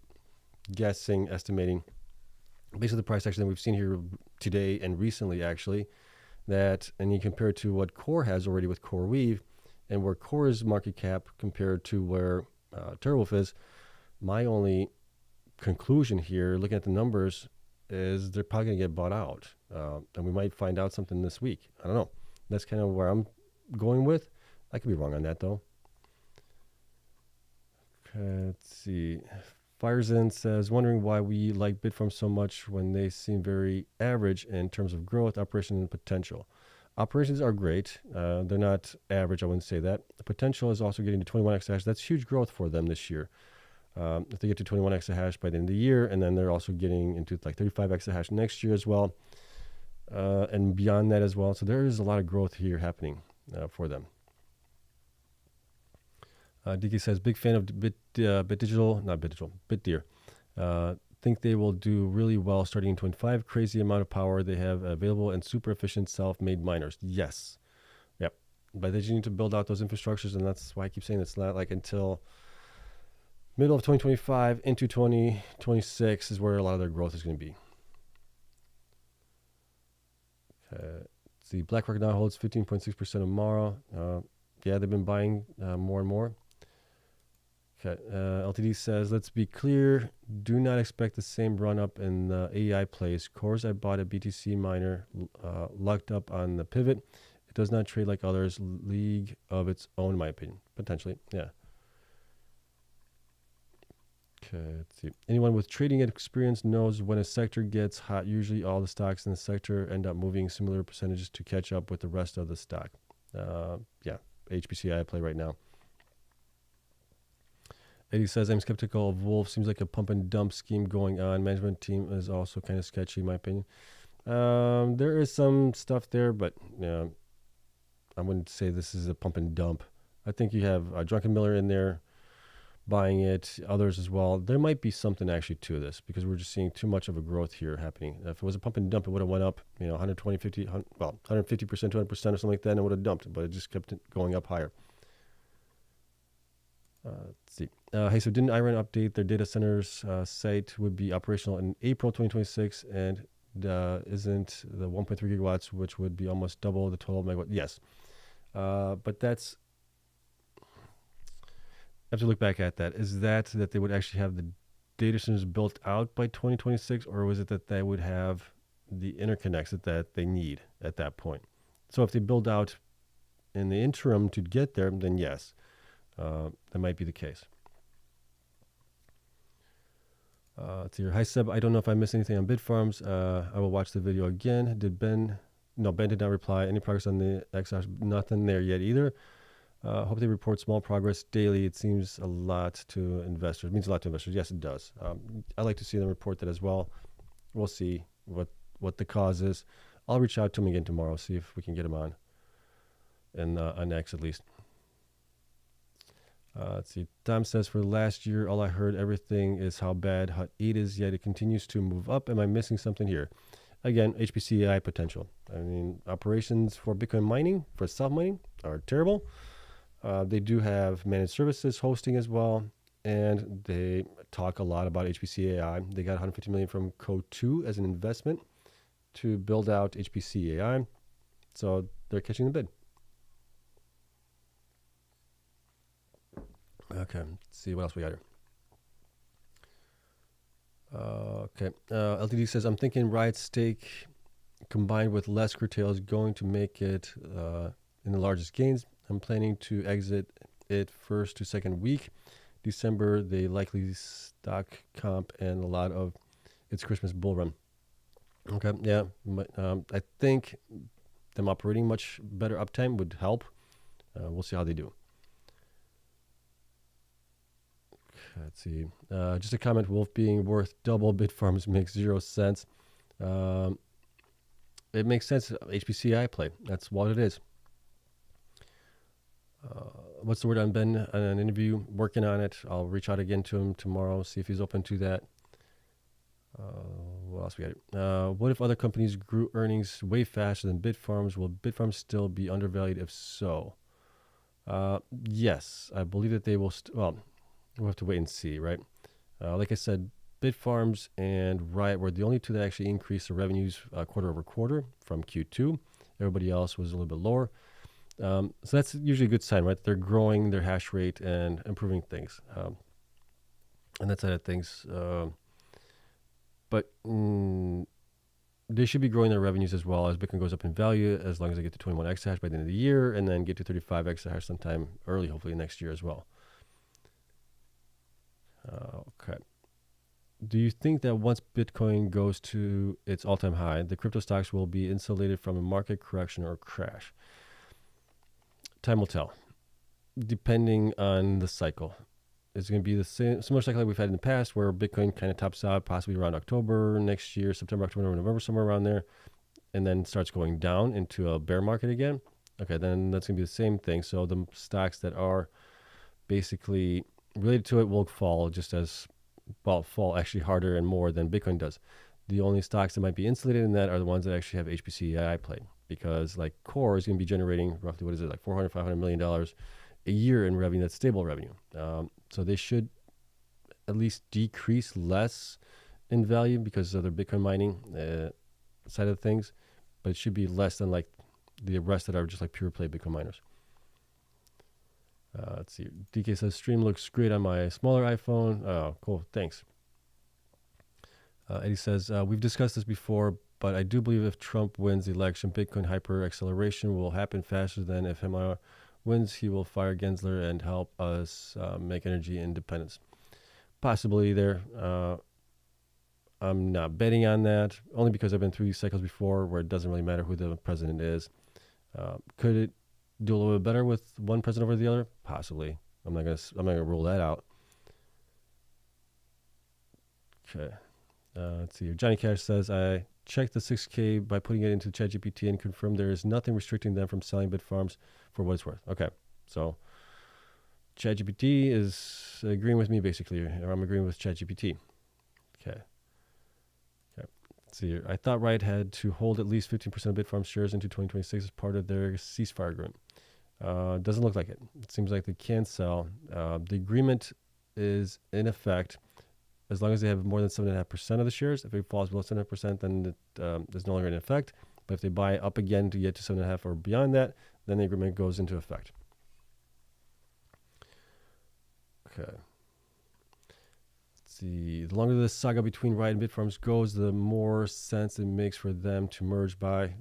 guessing, estimating, based on the price action that we've seen here today and recently, actually, that, and you compare it to what Core has already with CoreWeave, and where CORZ market cap compared to where Terawulf is, my only conclusion here, looking at the numbers, is they're probably going to get bought out. And we might find out something this week. I don't know. That's kind of where I'm going with. I could be wrong on that, though. Okay, let's see. Firezen says, wondering why we like Bitfarms so much when they seem very average in terms of growth, operation, and potential. Operations are great. They're not average, I wouldn't say that. The potential is also getting to 21 exahash. That's huge growth for them this year. If they get to 21 exahash by the end of the year, and then they're also getting into like 35 exahash next year as well, and beyond that as well. So there is a lot of growth here happening for them. DK says, big fan of Bitdeer. Think they will do really well starting in 25. Crazy amount of power they have available and super efficient self-made miners. Yes. Yep. But they just need to build out those infrastructures, and that's why I keep saying it's not like until middle of 2025 into 2026 is where a lot of their growth is going to be. Okay. See, BlackRock now holds 15.6% of Mara. Yeah, they've been buying more and more. Okay, LTD says, let's be clear, do not expect the same run-up in the AI plays. CORZ, I bought a BTC miner, locked up on the pivot. It does not trade like others, league of its own, in my opinion. Potentially, yeah. Okay, let's see. Anyone with trading experience knows when a sector gets hot, usually all the stocks in the sector end up moving similar percentages to catch up with the rest of the stock. Yeah, HPC I play right now. Eddie says, I'm skeptical of Wolf. Seems like a pump and dump scheme going on. Management team is also kind of sketchy, in my opinion. There is some stuff there, but I wouldn't say this is a pump and dump. I think you have Drunken Miller in there buying it, others as well. There might be something actually to this because we're just seeing too much of a growth here happening. If it was a pump and dump, it would have went up, 120, 50, 150%, 200% or something like that, and it would have dumped, but it just kept going up higher. Let's see. Hey, so didn't IREN update their data centers site would be operational in April 2026, and isn't the 1.3 gigawatts, which would be almost double the 12 megawatt? Yes. But that's, I have to look back at that. Is that they would actually have the data centers built out by 2026, or was it that they would have the interconnects that they need at that point? So if they build out in the interim to get there, then yes. That might be the case. Let's see here. Hi, Seb. I don't know if I missed anything on Bitfarms. I will watch the video again. Ben did not reply. Any progress on the XR? Nothing there yet either. Hope they report small progress daily. It seems a lot to investors. It means a lot to investors. Yes, it does. I like to see them report that as well. We'll see what what the cause is. I'll reach out to him again tomorrow, see if we can get him on. And on X at least. Let's see. Tom says, for last year, all I heard everything is how bad Hut 8 is, yet it continues to move up. Am I missing something here? Again, HPC AI potential. I mean, operations for Bitcoin mining, for self-mining, are terrible. They do have managed services, hosting as well, and they talk a lot about HPC AI. They got $150 million from Co2 as an investment to build out HPC AI. So they're catching the bid. Okay, let's see what else we got here. Okay, LTD says, I'm thinking Riot stake combined with less curtail is going to make it in the largest gains. I'm planning to exit it first to second week. December, they likely stock comp and a lot of its Christmas bull run. Okay, yeah, I think them operating much better uptime would help. We'll see how they do. Let's see. Just a comment, Wolf being worth double Bitfarms makes 0 sense. It makes sense. HPCI play. That's what it is. What's the word on Ben? An interview, working on it. I'll reach out again to him tomorrow, see if he's open to that. What else we got? What if other companies grew earnings way faster than Bitfarms? Will Bitfarms still be undervalued? If so, yes, I believe that they will. Well, we'll have to wait and see, right? Like I said, Bitfarms and Riot were the only two that actually increased their revenues quarter over quarter from Q2. Everybody else was a little bit lower. So that's usually a good sign, right? They're growing their hash rate and improving things. And that side of things. But they should be growing their revenues as well as Bitcoin goes up in value, as long as they get to 21 exahash by the end of the year, and then get to 35 exahash sometime early, hopefully next year as well. Okay. Do you think that once Bitcoin goes to its all-time high, the crypto stocks will be insulated from a market correction or crash? Time will tell, depending on the cycle. It's going to be the same similar cycle that we've had in the past, where Bitcoin kind of tops out possibly around October next year, September, October, November, somewhere around there, and then starts going down into a bear market again. Okay, then that's going to be the same thing. So the stocks that are basically related to it will fall just as, well, fall actually harder and more than Bitcoin does. The only stocks that might be insulated in that are the ones that actually have HPC AI play, because like CORZ is going to be generating roughly, what is it, like $400, $500 million a year in revenue. That's stable revenue. So they should at least decrease less in value because of their Bitcoin mining side of things, but it should be less than like the rest that are just like pure play Bitcoin miners. Let's see. DK says, stream looks great on my smaller iPhone. Oh, cool. Thanks. Eddie says, we've discussed this before, but I do believe if Trump wins the election, Bitcoin hyper acceleration will happen faster than if him wins. He will fire Gensler and help us make energy independence. Possibility there. I'm not betting on that, only because I've been through these cycles before where it doesn't really matter who the president is. Could it do a little bit better with one president over the other? Possibly. I'm not gonna rule that out. Okay. Let's see here. Johnny Cash says, I checked the 6K by putting it into ChatGPT and confirmed there is nothing restricting them from selling Bitfarms for what it's worth. Okay. So ChatGPT is agreeing with me basically, or I'm agreeing with ChatGPT. Okay. Let's see here. I thought Riot had to hold at least 15% of Bitfarms shares into 2026 as part of their ceasefire agreement. Doesn't look like it. It seems like they can sell. The agreement is in effect as long as they have more than 7.5% of the shares. If it falls below 7.5%, then it is no longer in effect. But if they buy up again to get to 7.5 or beyond that, then the agreement goes into effect. Okay. Let's see. The longer the saga between Riot and Bitfarms goes, the more sense it makes for them to merge by,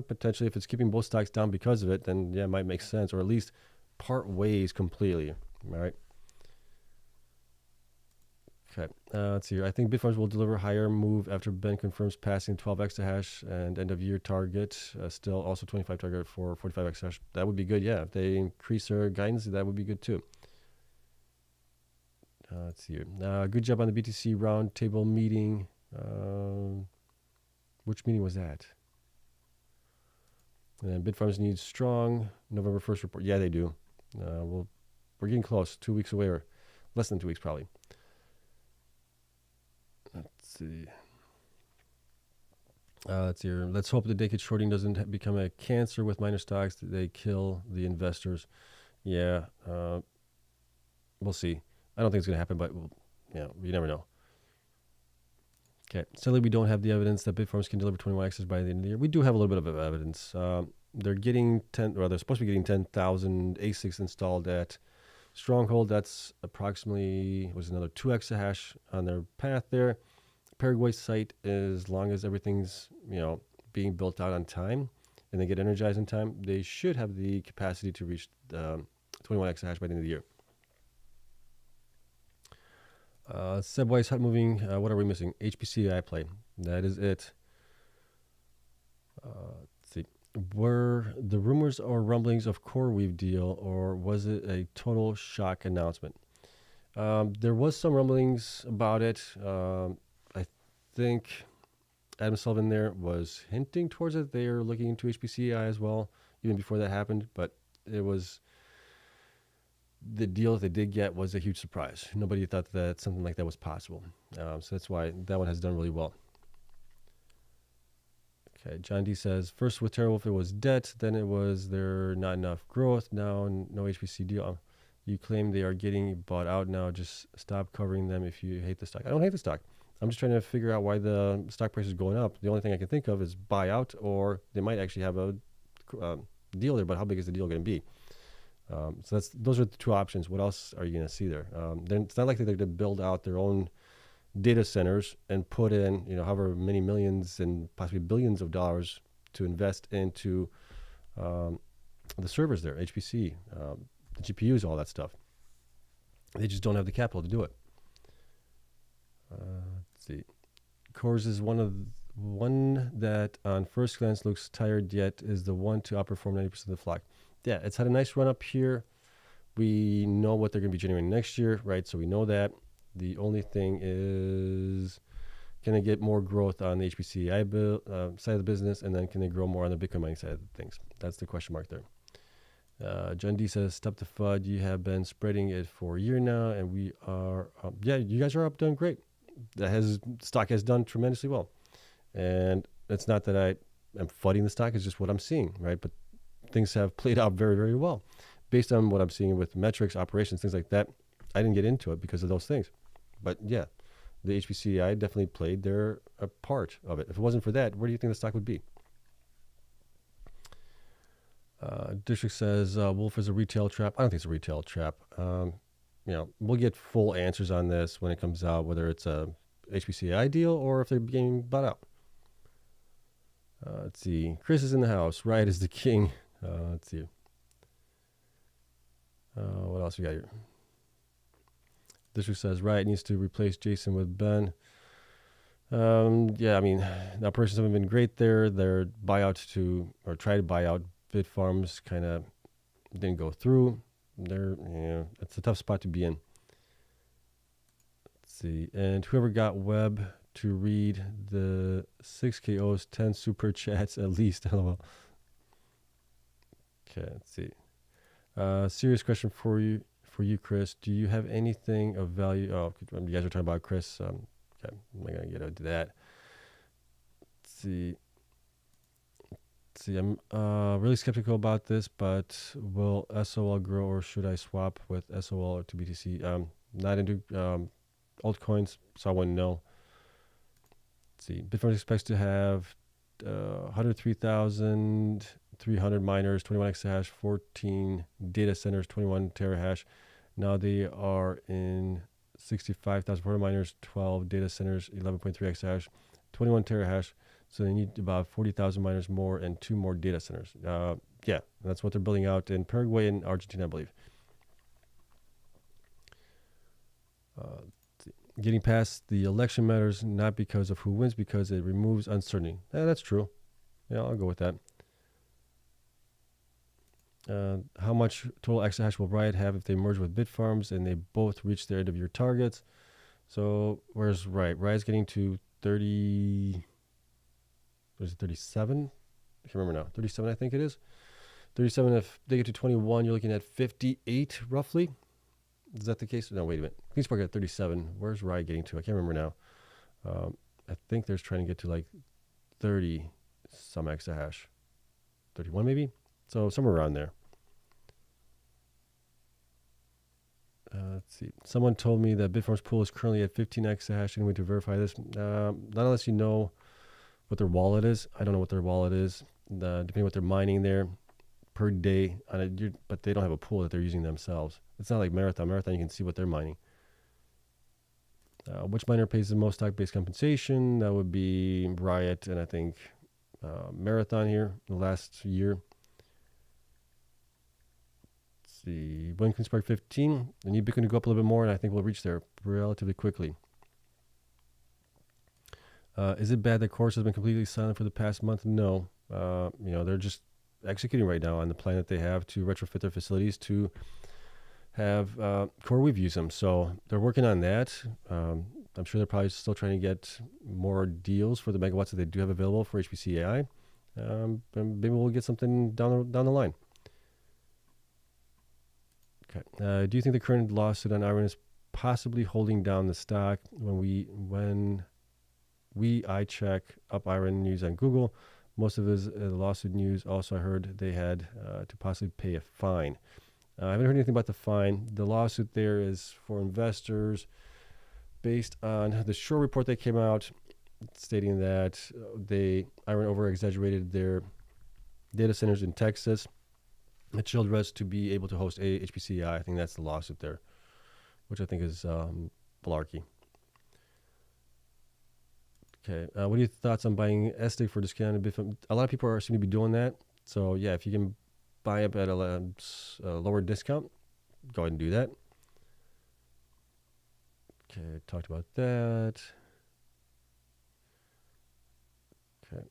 potentially if it's keeping both stocks down because of it, then yeah, it might make sense, or at least part ways completely. All right. Okay, let's see here. I think Bitfarms will deliver higher move after Ben confirms passing 12 exahash and end of year target. Still also 25 target for 45 exahash. That would be good. Yeah, if they increase their guidance, that would be good too. Let's see here. Good job on the BTC roundtable meeting. Which meeting was that? And Bitfarms needs strong November 1st report. Yeah, they do. We're getting close. 2 weeks away, or less than 2 weeks probably. Let's see. Let's see here. Let's hope the naked shorting doesn't become a cancer with minor stocks. That they kill the investors. Yeah, we'll see. I don't think it's going to happen, but you never know. Okay, sadly, we don't have the evidence that Bitfarms can deliver 21x's by the end of the year. We do have a little bit of evidence. They're getting they're supposed to be getting 10,000 ASICs installed at Stronghold. That's approximately another 2 exahash on their path there. Paraguay site, as long as everything's being built out on time and they get energized in time, they should have the capacity to reach 21 exahash by the end of the year. Sebwise hot moving. What are we missing? HPC I play. That is it. Let's see. Were the rumors or rumblings of CoreWeave deal, or was it a total shock announcement? There was some rumblings about it. I think Adam Sullivan there was hinting towards it. They are looking into HPCI as well, even before that happened. But it was the deal that they did get was a huge surprise. Nobody thought that something like that was possible. So that's why that one has done really well. Okay, John D says, first with Terawulf it was debt, then it was there not enough growth, now no HPC deal. You claim they are getting bought out now. Just stop covering them if you hate the stock. I don't hate the stock. I'm just trying to figure out why the stock price is going up. The only thing I can think of is buyout, or they might actually have a deal there, but how big is the deal going to be? So those are the two options. What else are you going to see there? It's not like they're going to build out their own data centers and put in, however many millions and possibly billions of dollars to invest into the servers there, HPC, the GPUs, all that stuff. They just don't have the capital to do it. Let's see. CORZ is one that on first glance looks tired, yet is the one to outperform 90% of the flock. Yeah, it's had a nice run up here. We know what they're going to be generating next year, right? So we know that. The only thing is, can they get more growth on the HPC side of the business, and then can they grow more on the Bitcoin mining side of things? That's the question mark there. John D says, stop the FUD. You have been spreading it for a year now, and we are, you guys are up, doing great. Stock has done tremendously well. And it's not that I am FUDding the stock, it's just what I'm seeing, right? But things have played out very, very well. Based on what I'm seeing with metrics, operations, things like that, I didn't get into it because of those things. But yeah, the HPCI definitely played their part of it. If it wasn't for that, where do you think the stock would be? District says, Wolf is a retail trap. I don't think it's a retail trap. We'll get full answers on this when it comes out, whether it's a HPCI deal or if they're getting bought out. Let's see. Chris is in the house. Riot is the king. Let's see. What else we got here? District says Riot needs to replace Jason with Ben. Yeah, I mean, the operations haven't been great there. Their buyout try to buy out Bitfarms kind of didn't go through. It's a tough spot to be in. Let's see. And whoever got Webb to read the 6KO's 10 super chats at least. LOL. Okay, let's see. Serious question for you, Chris. Do you have anything of value? Oh, you guys are talking about Chris. Okay, I'm not going to get into that. Let's see, I'm really skeptical about this, but will SOL grow or should I swap with SOL or to BTC? Not into altcoins, so I wouldn't know. Let's see, Bitfarms expects to have 103,300 miners, 21 exahash, 14 data centers, 21 terahash. Now they are in 65,400 miners, 12 data centers, 11.3 exahash, 21 terahash. So they need about 40,000 miners more and 2 more data centers. Yeah, that's what they're building out in Paraguay and Argentina, I believe. Getting past the election matters not because of who wins, because it removes uncertainty. That's true. Yeah, I'll go with that. How much total exahash will Riot have if they merge with Bitfarms and they both reach their end of year targets? So where's Riot? Riot's getting to 30. There's 37. I can't remember now. 37, I think it is. 37. If they get to 21, you're looking at 58 roughly. Is that the case? No, wait a minute. Cleanspark at 37. Where's Riot getting to? I can't remember now. I think they're trying to get to like 30 some exahash. 31 maybe? So somewhere around there. Let's see. Someone told me that Bitfarms pool is currently at 15 exahash. Any way to verify this? Not unless you know what their wallet is. I don't know what their wallet is. Depending on what they're mining there per day. But they don't have a pool that they're using themselves. It's not like Marathon. Marathon, you can see what they're mining. Which miner pays the most stock-based compensation? That would be Riot and I think Marathon here the last year. Let's see. When Cleanspark 15, I need Bitcoin to go up a little bit more, and I think we'll reach there relatively quickly. Is it bad that CORZ has been completely silent for the past month? No. They're just executing right now on the plan that they have to retrofit their facilities to have CoreWeave use them. So they're working on that. I'm sure they're probably still trying to get more deals for the megawatts that they do have available for HPC AI. And maybe we'll get something down the line. Okay. Do you think the current lawsuit on IREN is possibly holding down the stock? When I check up IREN news on Google, most of his lawsuit news also I heard they had to possibly pay a fine. I haven't heard anything about the fine. The lawsuit there is for investors based on the short report that came out stating that IREN over-exaggerated their data centers in Texas. It chilled Reds to be able to host a HPC AI. I think that's the lawsuit there, which I think is malarkey. Okay, what are your thoughts on buying SDIG for discounted Bitfarms? A lot of people seem to be doing that. So yeah, if you can buy up at a lower discount, go ahead and do that. Okay, talked about that. Okay,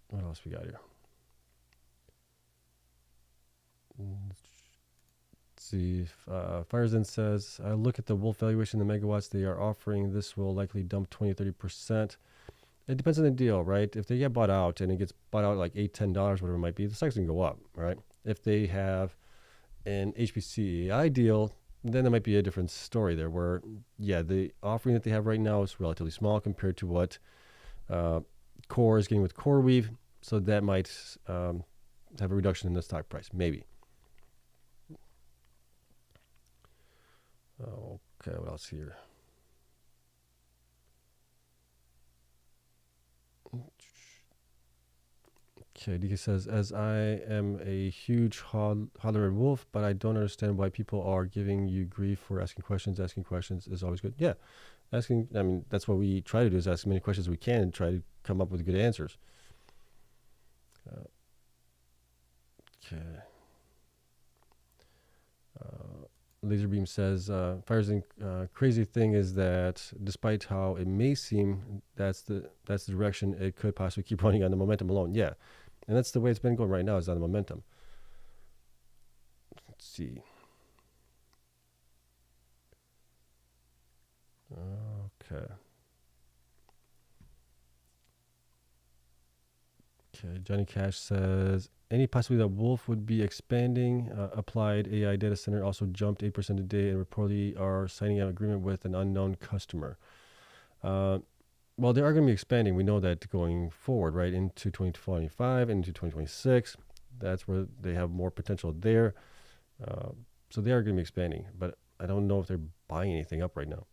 what else we got here? Let's see. Firezen says, I look at the Wolf valuation, the megawatts they are offering. This will likely dump 20-30%. It depends on the deal, right? If they get bought out and it gets bought out like $8, $10, whatever it might be, the stock's going to go up, right? If they have an HPC AI deal, then there might be a different story there where, yeah, the offering that they have right now is relatively small compared to what Core is getting with CoreWeave. So that might have a reduction in the stock price, maybe. Okay, what else here? Okay, DK says, as I am a huge hodler and wolf, but I don't understand why people are giving you grief for asking questions. Asking questions is always good. Yeah, that's what we try to do, is ask as many questions as we can and try to come up with good answers. Okay. Laserbeam says, Fire's crazy thing is that despite how it may seem, that's the direction it could possibly keep running on the momentum alone. Yeah, and that's the way it's been going right now, is on the momentum. Let's see. Okay. Okay, Johnny Cash says, any possibility that Wolf would be expanding? Applied AI data center also jumped 8% a day and reportedly are signing an agreement with an unknown customer. Well, they are going to be expanding. We know that going forward, right, into 2025, into 2026. That's where they have more potential there. So they are going to be expanding, but I don't know if they're buying anything up right now.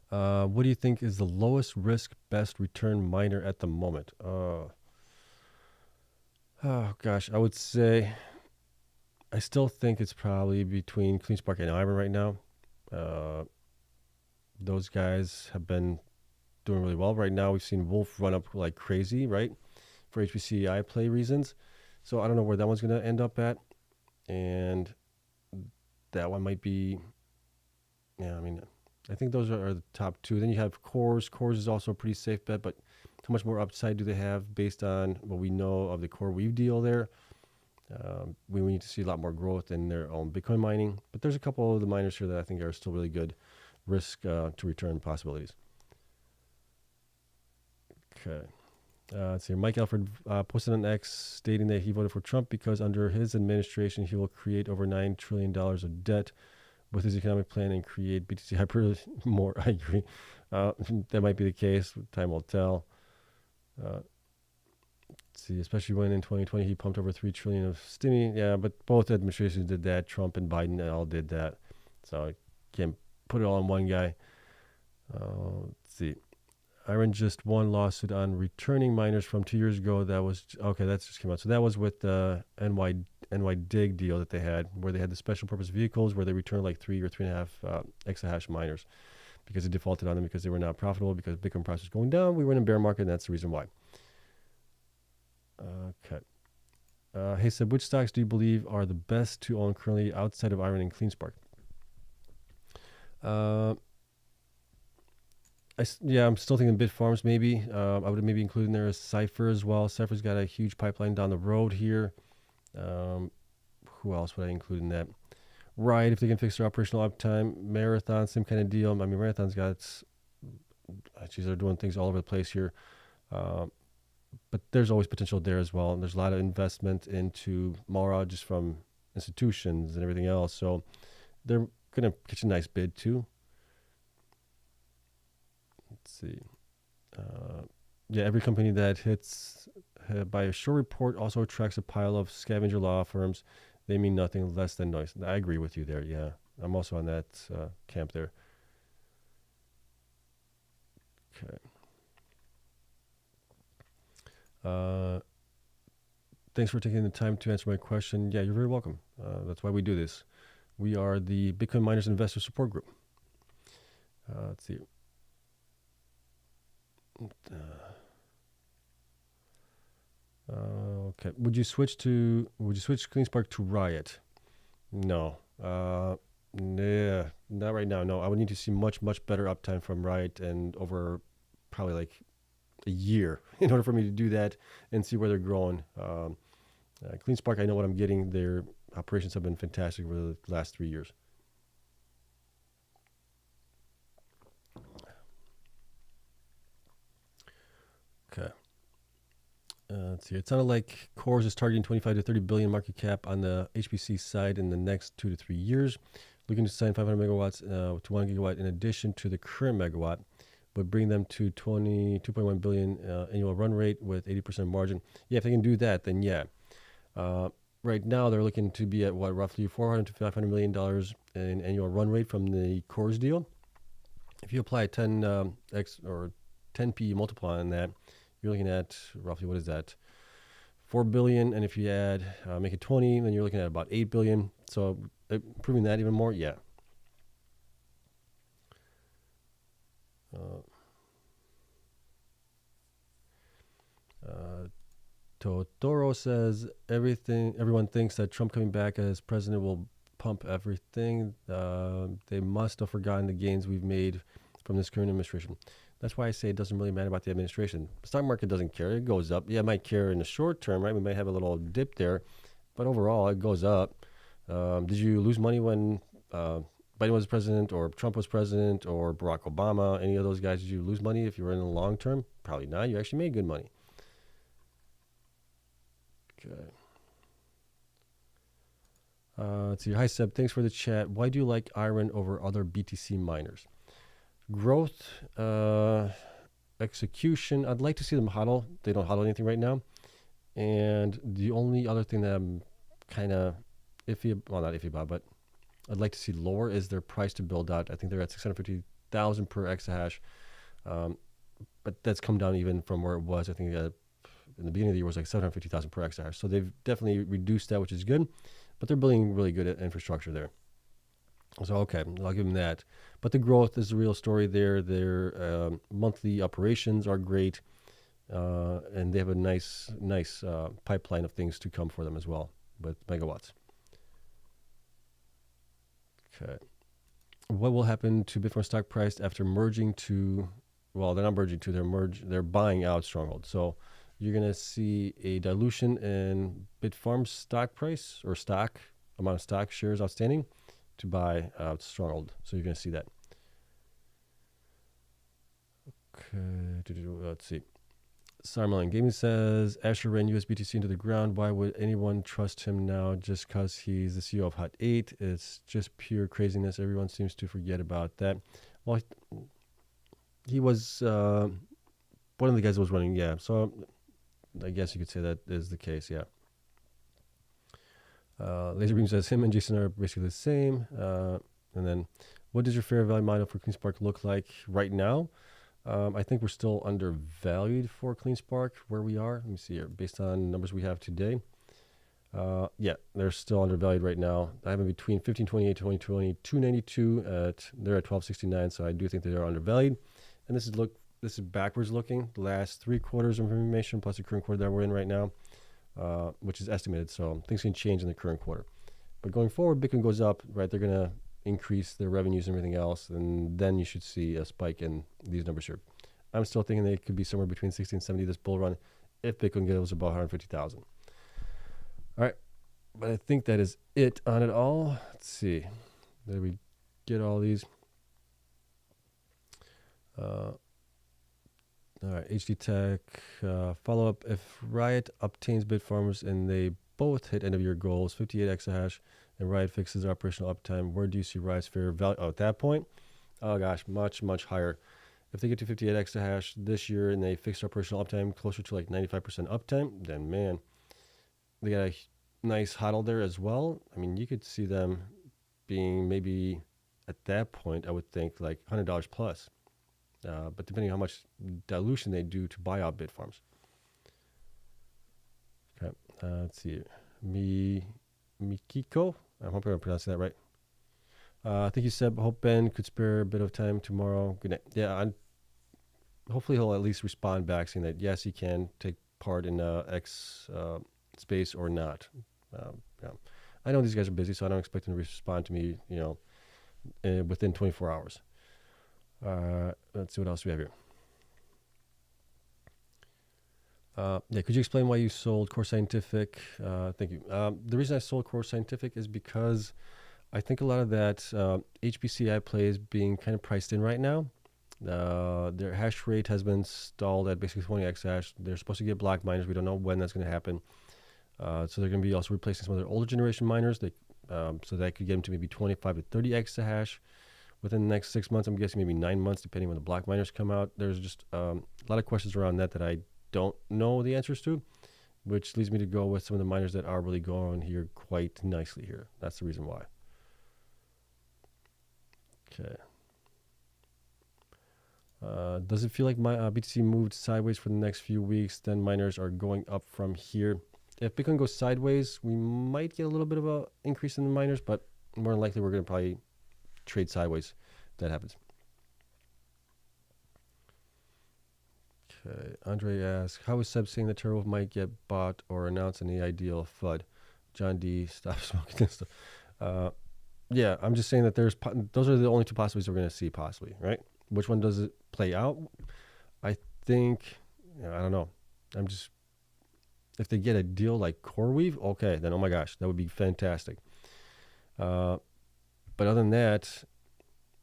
What do you think is the lowest risk, best return miner at the moment? Oh gosh, I would say I still think it's probably between Cleanspark and IREN right now. Those guys have been doing really well. Right now, we've seen Wolf run up like crazy, right, for HPC AI play reasons. So I don't know where that one's going to end up at. And that one might be, yeah, I mean, I think those are the top two. Then you have CORZ. CORZ is also a pretty safe bet, but how much more upside do they have based on what we know of the CoreWeave deal there? We need to see a lot more growth in their own Bitcoin mining. But there's a couple of the miners here that I think are still really good risk to return possibilities. Okay. Let's see. Mike Alfred posted on X stating that he voted for Trump because under his administration he will create over $9 trillion of debt with his economic plan and create BTC hyper more. I agree. That might be the case. Time will tell. Let's see, especially when in 2020 he pumped over $3 trillion of stimmy. Yeah, but both administrations did that. Trump and Biden all did that. So I can't put it all on one guy. Let's see. IREN just won lawsuit on returning miners from 2 years ago. That was okay. That just came out. So that was with the NYDIG deal that they had, where they had the special purpose vehicles where they returned like 3 or 3.5 exahash miners because it defaulted on them because they were not profitable because Bitcoin price was going down. We were in a bear market, and that's the reason why. Okay. Hey Seb, which stocks do you believe are the best to own currently outside of IREN and Cleanspark? I'm still thinking Bitfarms maybe. I would maybe include in there a Cypher as well. Cypher's got a huge pipeline down the road here. Who else would I include in that? Riot, if they can fix their operational uptime. Marathon, same kind of deal. I mean, Marathon's got, they're doing things all over the place here. But there's always potential there as well. And there's a lot of investment into Mara just from institutions and everything else. So they're going to catch a nice bid too. Let's see. Every company that hits by a short report also attracts a pile of scavenger law firms. They mean nothing less than noise. I agree with you there. Yeah, I'm also on that camp there. Okay. Thanks for taking the time to answer my question. Yeah, you're very welcome. That's why we do this. We are the Bitcoin Miners Investor Support Group. Let's see. Okay. Would you switch Cleanspark to Riot? No. Nah, not right now. No, I would need to see much better uptime from Riot and over probably like a year in order for me to do that and see where they're growing. Cleanspark, I know what I'm getting. Their operations have been fantastic over the last 3 years. Okay. Let's see. It sounded like CORZ is targeting 25 to 30 billion market cap on the HPC side in the next 2 to 3 years. Looking to sign 500 megawatts to 1 gigawatt in addition to the current megawatt, but bring them to 2.1 billion annual run rate with 80% margin. Yeah, if they can do that, then yeah. Right now, they're looking to be at roughly $400 to $500 million in annual run rate from the CORZ deal. If you apply a 10x or 10p multiplier on that, you're looking at roughly, what is that? 4 billion. And if you add, make it 20, then you're looking at about 8 billion. So improving that even more, yeah. Totoro says everyone thinks that Trump coming back as president will pump everything. They must have forgotten the gains we've made from this current administration. That's why I say it doesn't really matter about the administration. The stock market doesn't care. It goes up. Yeah, it might care in the short term, right? We might have a little dip there, but overall it goes up. Did you lose money when Biden was president or Trump was president or Barack Obama? Any of those guys, did you lose money if you were in the long term? Probably not. You actually made good money. Okay. Let's see. Hi, Seb. Thanks for the chat. Why do you like IREN over other BTC miners? Growth, execution. I'd like to see them hodl. They don't hodl anything right now. And the only other thing that I'm kind of iffy, well, not iffy about, but I'd like to see lower is their price to build out. I think they're at 650,000 per exahash. But that's come down even from where it was. I think in the beginning of the year was like 750,000 per exahash. So they've definitely reduced that, which is good. But they're building really good infrastructure there. So, okay, I'll give them that. But the growth is the real story there. Their monthly operations are great. And they have a nice pipeline of things to come for them as well with megawatts. Okay. What will happen to Bitfarms stock price after merging to, well, they're not merging to, they're buying out Stronghold. So you're going to see a dilution in Bitfarms stock price or amount of stock shares outstanding to buy out Stronghold. So you're going to see that. Okay, let's see. Sarmelan Gaming says, Asher ran USBTC into the ground. Why would anyone trust him now just because he's the CEO of Hut 8? It's just pure craziness. Everyone seems to forget about that. Well, he was one of the guys that was running, yeah. So I guess you could say that is the case, yeah. Laserbeam says, him and Jason are basically the same. And then, what does your fair value model for Cleanspark look like right now? I think we're still undervalued for Cleanspark where we are. Let me see here. Based on numbers we have today. Yeah, they're still undervalued right now. I have them between 1528 to 2020, 292. They're at 1269, so I do think they are undervalued. And this is backwards looking. The last 3 quarters of information plus the current quarter that we're in right now, which is estimated. So things can change in the current quarter. But going forward, Bitcoin goes up, right? They're going to increase their revenues and everything else, and then you should see a spike in these numbers here. I'm still thinking they could be somewhere between 60 and 70 this bull run if Bitcoin goes above 150,000. All right, but I think that is it on it all. Let's see. Did we get all these? All right, HD Tech follow-up. If Riot obtains Bitfarms and they both hit end-of-year goals, 58 exahash, and Riot fixes operational uptime, where do you see Riot's fair value? Oh, at that point, oh gosh, much, much higher. If they get to 58 exahash this year and they fix operational uptime closer to like 95% uptime, then man, they got a nice hodl there as well. I mean, you could see them being maybe at that point, I would think like $100 plus. But depending on how much dilution they do to buy out Bitfarms. Okay, let's see. Mikiko, I hope I'm pronouncing that right. I think you said, hope Ben could spare a bit of time tomorrow. Good night. Yeah, hopefully he'll at least respond back saying that yes, he can take part in X space or not. Yeah. I know these guys are busy, so I don't expect them to respond to me, within 24 hours. Let's see what else we have here. Yeah, could you explain why you sold Core Scientific? Thank you. The reason I sold Core Scientific is because I think a lot of that HPC play is being kind of priced in right now. Their hash rate has been stalled at basically 20 exahash. They're supposed to get block miners. We don't know when that's going to happen. So they're going to be also replacing some of their older generation miners. So that could get them to maybe 25 to 30 exahash within the next 6 months. I'm guessing maybe 9 months, depending when the block miners come out. There's just a lot of questions around that I don't know the answers to, which leads me to go with some of the miners that are really going here quite nicely here. That's the reason why. Okay. Does it feel like my BTC moved sideways for the next few weeks? Then miners are going up from here. If Bitcoin goes sideways, we might get a little bit of an increase in the miners, but more than likely we're going to probably trade sideways if that happens. Okay, Andre asks, how is Seb saying that Terawulf might get bought or announced in the ideal FUD? John D, stop smoking this stuff. Yeah, I'm just saying that those are the only 2 possibilities we're going to see possibly, right? Which one does it play out? I think, I don't know. If they get a deal like CoreWeave, okay, then oh my gosh, that would be fantastic. But other than that,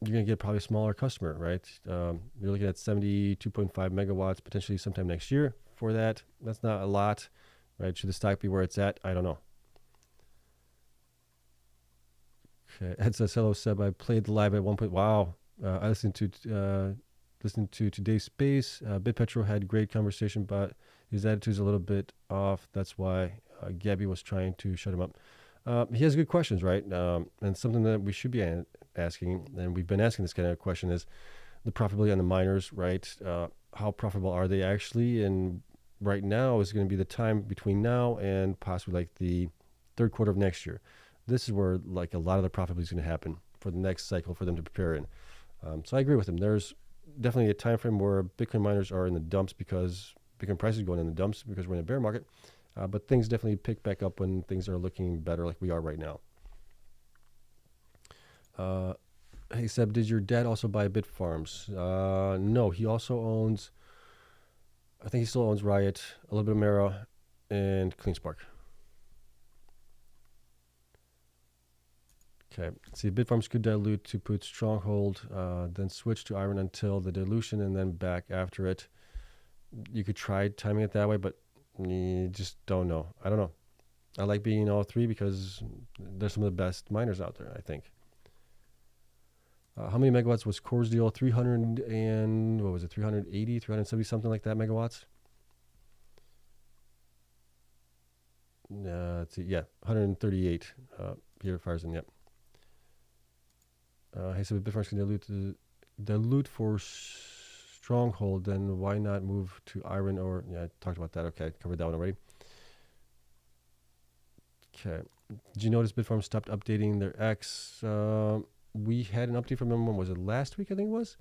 you're going to get probably a smaller customer, right? You're looking at 72.5 megawatts potentially sometime next year for that. That's not a lot, right? Should the stock be where it's at? I don't know. Okay, Ed says, hello, Seb. I played live at one point. Wow. I listened to today's space. BitPetro had great conversation, but his attitude's a little bit off. That's why Gabby was trying to shut him up. He has good questions, right? And something that we should be asking, and we've been asking this kind of question, is the profitability on the miners, right? How profitable are they actually? And right now is going to be the time between now and possibly like the 3rd quarter of next year. This is where like a lot of the profitability is going to happen for the next cycle for them to prepare in. So I agree with him. There's definitely a time frame where Bitcoin miners are in the dumps because Bitcoin prices are going in the dumps because we're in a bear market. But things definitely pick back up when things are looking better like we are right now. Hey, Seb, did your dad also buy Bitfarms? No, he also owns, I think he still owns Riot, a little bit of Mara, and Cleanspark. Okay, see, Bitfarms could dilute to put Stronghold, then switch to IREN until the dilution and then back after it. You could try timing it that way, but you just don't know. I don't know. I like being in all three because they're some of the best miners out there, I think. How many megawatts was CORZ deal? 300 and, what was it, 380, 370, something like that megawatts? Let's see, yeah, 138 here at Farson, yep. Hey, so Bitfarms can dilute for Stronghold, then why not move to IREN or, yeah, I talked about that. Okay, I covered that one already. Okay. Did you notice Bitfarms stopped updating their X? We had an update from them, when was it, last week, I think it was?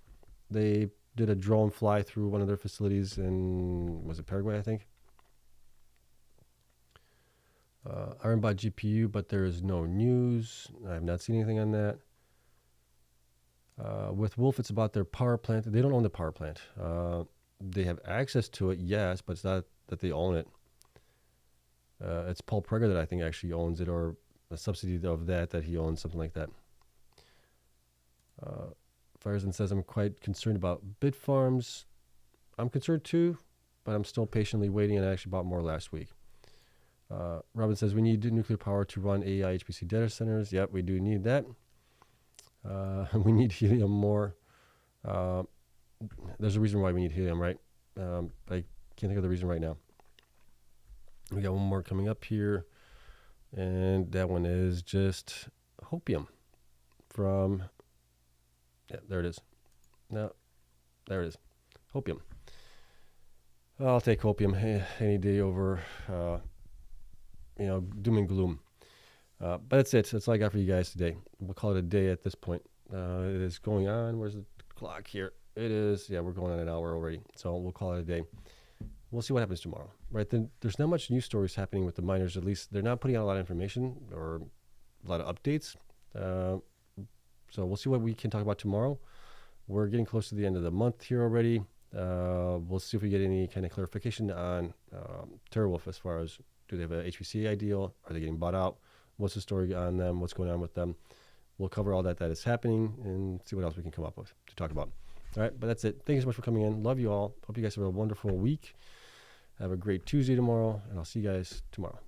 They did a drone fly through one of their facilities in, was it Paraguay, I think? IREN bought GPU, but there is no news. I have not seen anything on that. With Wolf, it's about their power plant. They don't own the power plant. They have access to it, yes, but it's not that they own it. It's Paul Prager that I think actually owns it, or a subsidy of that he owns, something like that. Firesen says, I'm quite concerned about Bitfarms. I'm concerned too, but I'm still patiently waiting, and I actually bought more last week. Robin says, we need nuclear power to run AI HPC data centers. Yep, we do need that. We need helium more. There's a reason why we need helium, right? I can't think of the reason right now. We got one more coming up here, and that one is just hopium from, yeah, there it is. No, there it is. Hopium. I'll take hopium any day over, doom and gloom. But that's it. That's all I got for you guys today. We'll call it a day at this point. It is going on. Where's the clock here? It is. Yeah, we're going on an hour already. So we'll call it a day. We'll see what happens tomorrow. Right then, there's not much news stories happening with the miners. At least they're not putting out a lot of information or a lot of updates. So we'll see what we can talk about tomorrow. We're getting close to the end of the month here already. We'll see if we get any kind of clarification on Terawulf as far as, do they have a HPC deal? Are they getting bought out? What's the story on them? What's going on with them? We'll cover all that is happening and see what else we can come up with to talk about. All right, but that's it. Thank you so much for coming in. Love you all. Hope you guys have a wonderful week. Have a great Tuesday tomorrow, and I'll see you guys tomorrow.